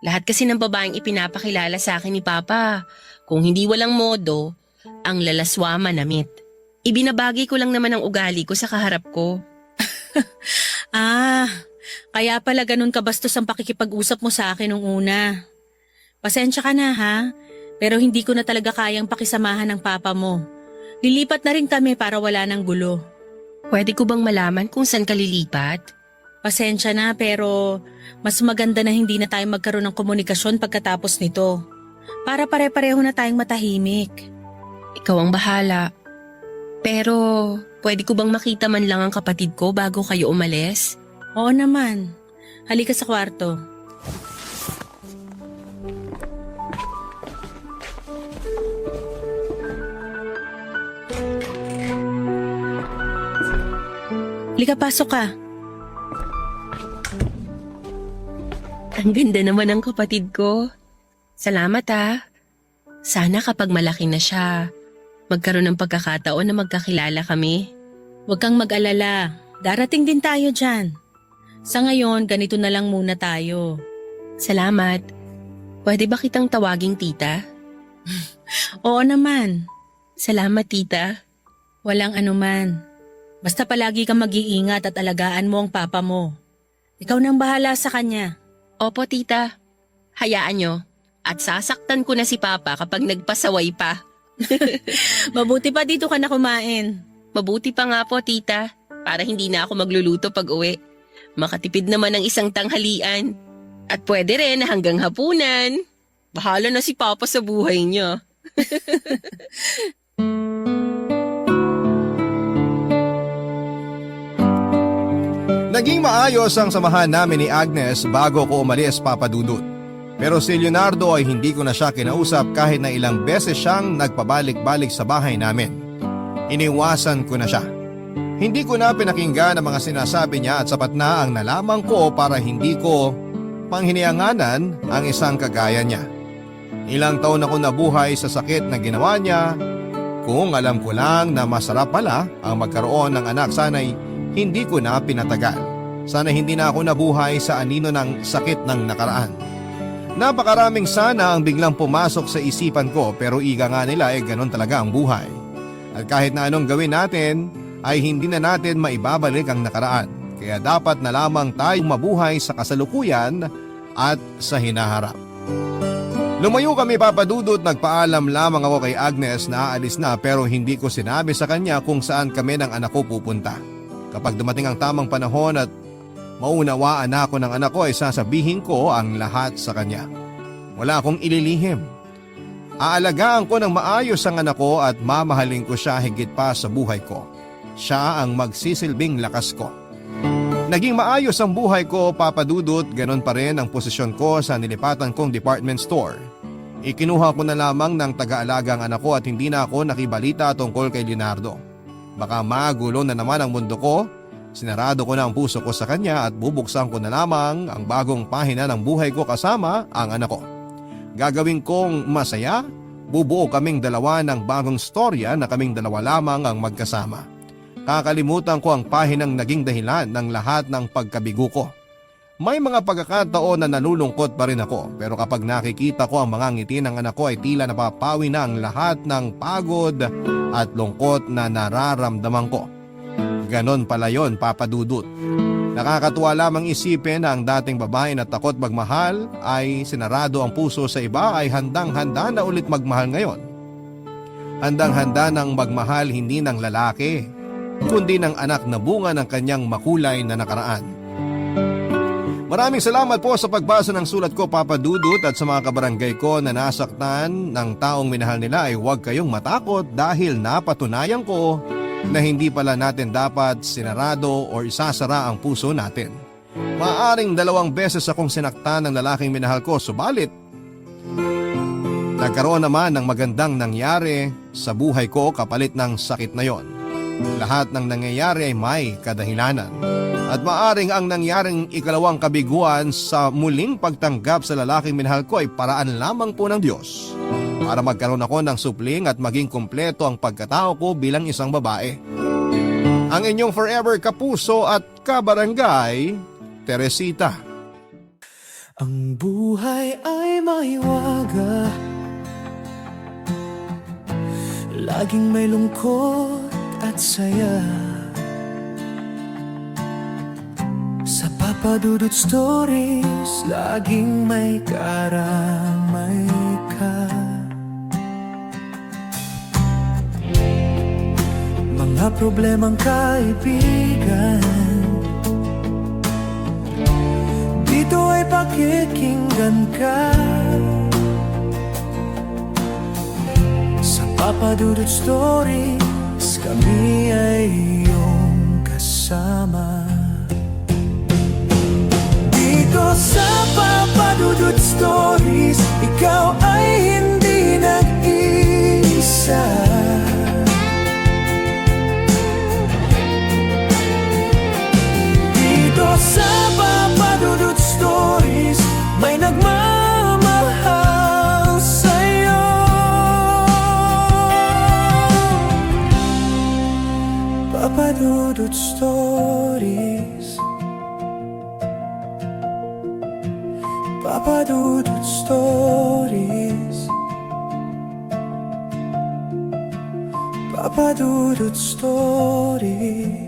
Lahat kasi ng babaeng ipinapakilala sa akin ni Papa, kung hindi walang modo, ang lalaswa manamit. Ibinabagi ko lang naman ang ugali ko sa kaharap ko. Kaya pala ganun kabastos ang pakikipag-usap mo sa akin nung una. Pasensya ka na ha, pero hindi ko na talaga kayang pakisamahan ng papa mo. Lilipat na rin kami para wala ng gulo. Pwede ko bang malaman kung saan ka lilipat? Pasensya na pero mas maganda na hindi na tayo magkaroon ng komunikasyon pagkatapos nito. Para pare-pareho na tayong matahimik. Ikaw ang bahala. Pero pwede ko bang makita man lang ang kapatid ko bago kayo umalis? Oo naman. Halika sa kwarto. Halika, pasok ka. Ang ganda naman ng kapatid ko. Salamat Sana kapag malaki na siya, magkaroon ng pagkakataon na magkakilala kami. Huwag kang mag-alala. Darating din tayo dyan. Sa ngayon, ganito na lang muna tayo. Salamat. Pwede ba kitang tawaging tita? Oo naman. Salamat, tita. Walang anuman. Basta palagi kang mag-iingat at alagaan mo ang papa mo. Ikaw nang bahala sa kanya. Opo, tita. Hayaan nyo. At sasaktan ko na si Papa kapag nagpasaway pa. Mabuti pa dito ka na kumain. Mabuti pa nga po, tita. Para hindi na ako magluluto pag uwi. Makatipid naman ng isang tanghalian. At pwede rin hanggang hapunan. Bahala na si Papa sa buhay niya. Naging maayos ang samahan namin ni Agnes bago ko umalis, Papa Dudut. Pero si Leonardo ay hindi ko na siya kinausap kahit na ilang beses siyang nagpabalik-balik sa bahay namin. Iniwasan ko na siya. Hindi ko na pinakinggan ang mga sinasabi niya at sapat na ang nalaman ko para hindi ko panghinianganan ang isang kagaya niya. Ilang taon ako nabuhay sa sakit na ginawa niya. Kung alam ko lang na masarap pala ang magkaroon ng anak, sana'y hindi ko na pinatagal. Sana hindi na ako nabuhay sa anino ng sakit ng nakaraan. Napakaraming sana ang biglang pumasok sa isipan ko pero iga nga nila ganon talaga ang buhay. At kahit na anong gawin natin ay hindi na natin maibabalik ang nakaraan. Kaya dapat na lamang tayong mabuhay sa kasalukuyan at sa hinaharap. Lumayo kami, Papa Dudut, nagpaalam lamang ako kay Agnes na aalis na pero hindi ko sinabi sa kanya kung saan kami ng anak ko pupunta. Kapag dumating ang tamang panahon at maunawaan na ako ng anak ko ay sasabihin ko ang lahat sa kanya. Wala akong ililihim. Aalagaan ko ng maayos ang anak ko at mamahalin ko siya higit pa sa buhay ko. Siya ang magsisilbing lakas ko. Naging maayos ang buhay ko, Papa Dudut, ganon pa rin ang posisyon ko sa nilipatan kong department store. Ikinuha ko na lamang ng taga-alaga ang anak ko at hindi na ako nakibalita tungkol kay Leonardo. Baka magulo na naman ang mundo ko. Sinarado ko na ang puso ko sa kanya at bubuksan ko na lamang ang bagong pahina ng buhay ko kasama ang anak ko. Gagawin kong masaya, bubuo kaming dalawa ng bagong storya na kaming dalawa lamang ang magkasama. Kakalimutan ko ang pahinang naging dahilan ng lahat ng pagkabigo ko. May mga pagkakataon na nalulungkot pa rin ako pero kapag nakikita ko ang mga ngiti ng anak ko ay tila napapawi na ang lahat ng pagod at lungkot na nararamdaman ko. Ganon pala yon, Papa Dudut. Nakakatuwa lamang isipin na ang dating babae na takot magmahal ay sinarado ang puso sa iba ay handang-handa na ulit magmahal ngayon. Handang-handa ng magmahal hindi ng lalaki, kundi ng anak na bunga ng kanyang makulay na nakaraan. Maraming salamat po sa pagbasa ng sulat ko, Papa Dudut, at sa mga kabarangay ko na nasaktan ng taong minahal nila ay huwag kayong matakot dahil napatunayan ko na hindi pala natin dapat sinarado o isasara ang puso natin. Maaring 2 beses akong sinaktan ng lalaking minahal ko, subalit nagkaroon naman ng magandang nangyari sa buhay ko kapalit ng sakit na yon. Lahat ng nangyayari ay may kadahilanan. At maaring ang nangyaring ikalawang kabiguan sa muling pagtanggap sa lalaking minahal ko ay paraan lamang po ng Diyos para magkaroon ako ng supling at maging kumpleto ang pagkatao ko bilang isang babae. Ang inyong forever kapuso at kabarangay, Teresita. Ang buhay ay maiwaga, laging may lungkot at saya. Sa Papa Dudut Stories, laging may karamay ka. Mga problemang kaibigan, dito ay pakikinggan ka. Sa Papa Dudut Stories, kami ay iyong kasama. Dito sa Papa Dudut Stories, ikaw ay hindi nag-iisa. Dito sa Papa Dudut Stories, may nagmamahal sa'yo. Papa Dudut Stories, Papa Dudut Stories, Papa Dudut Stories.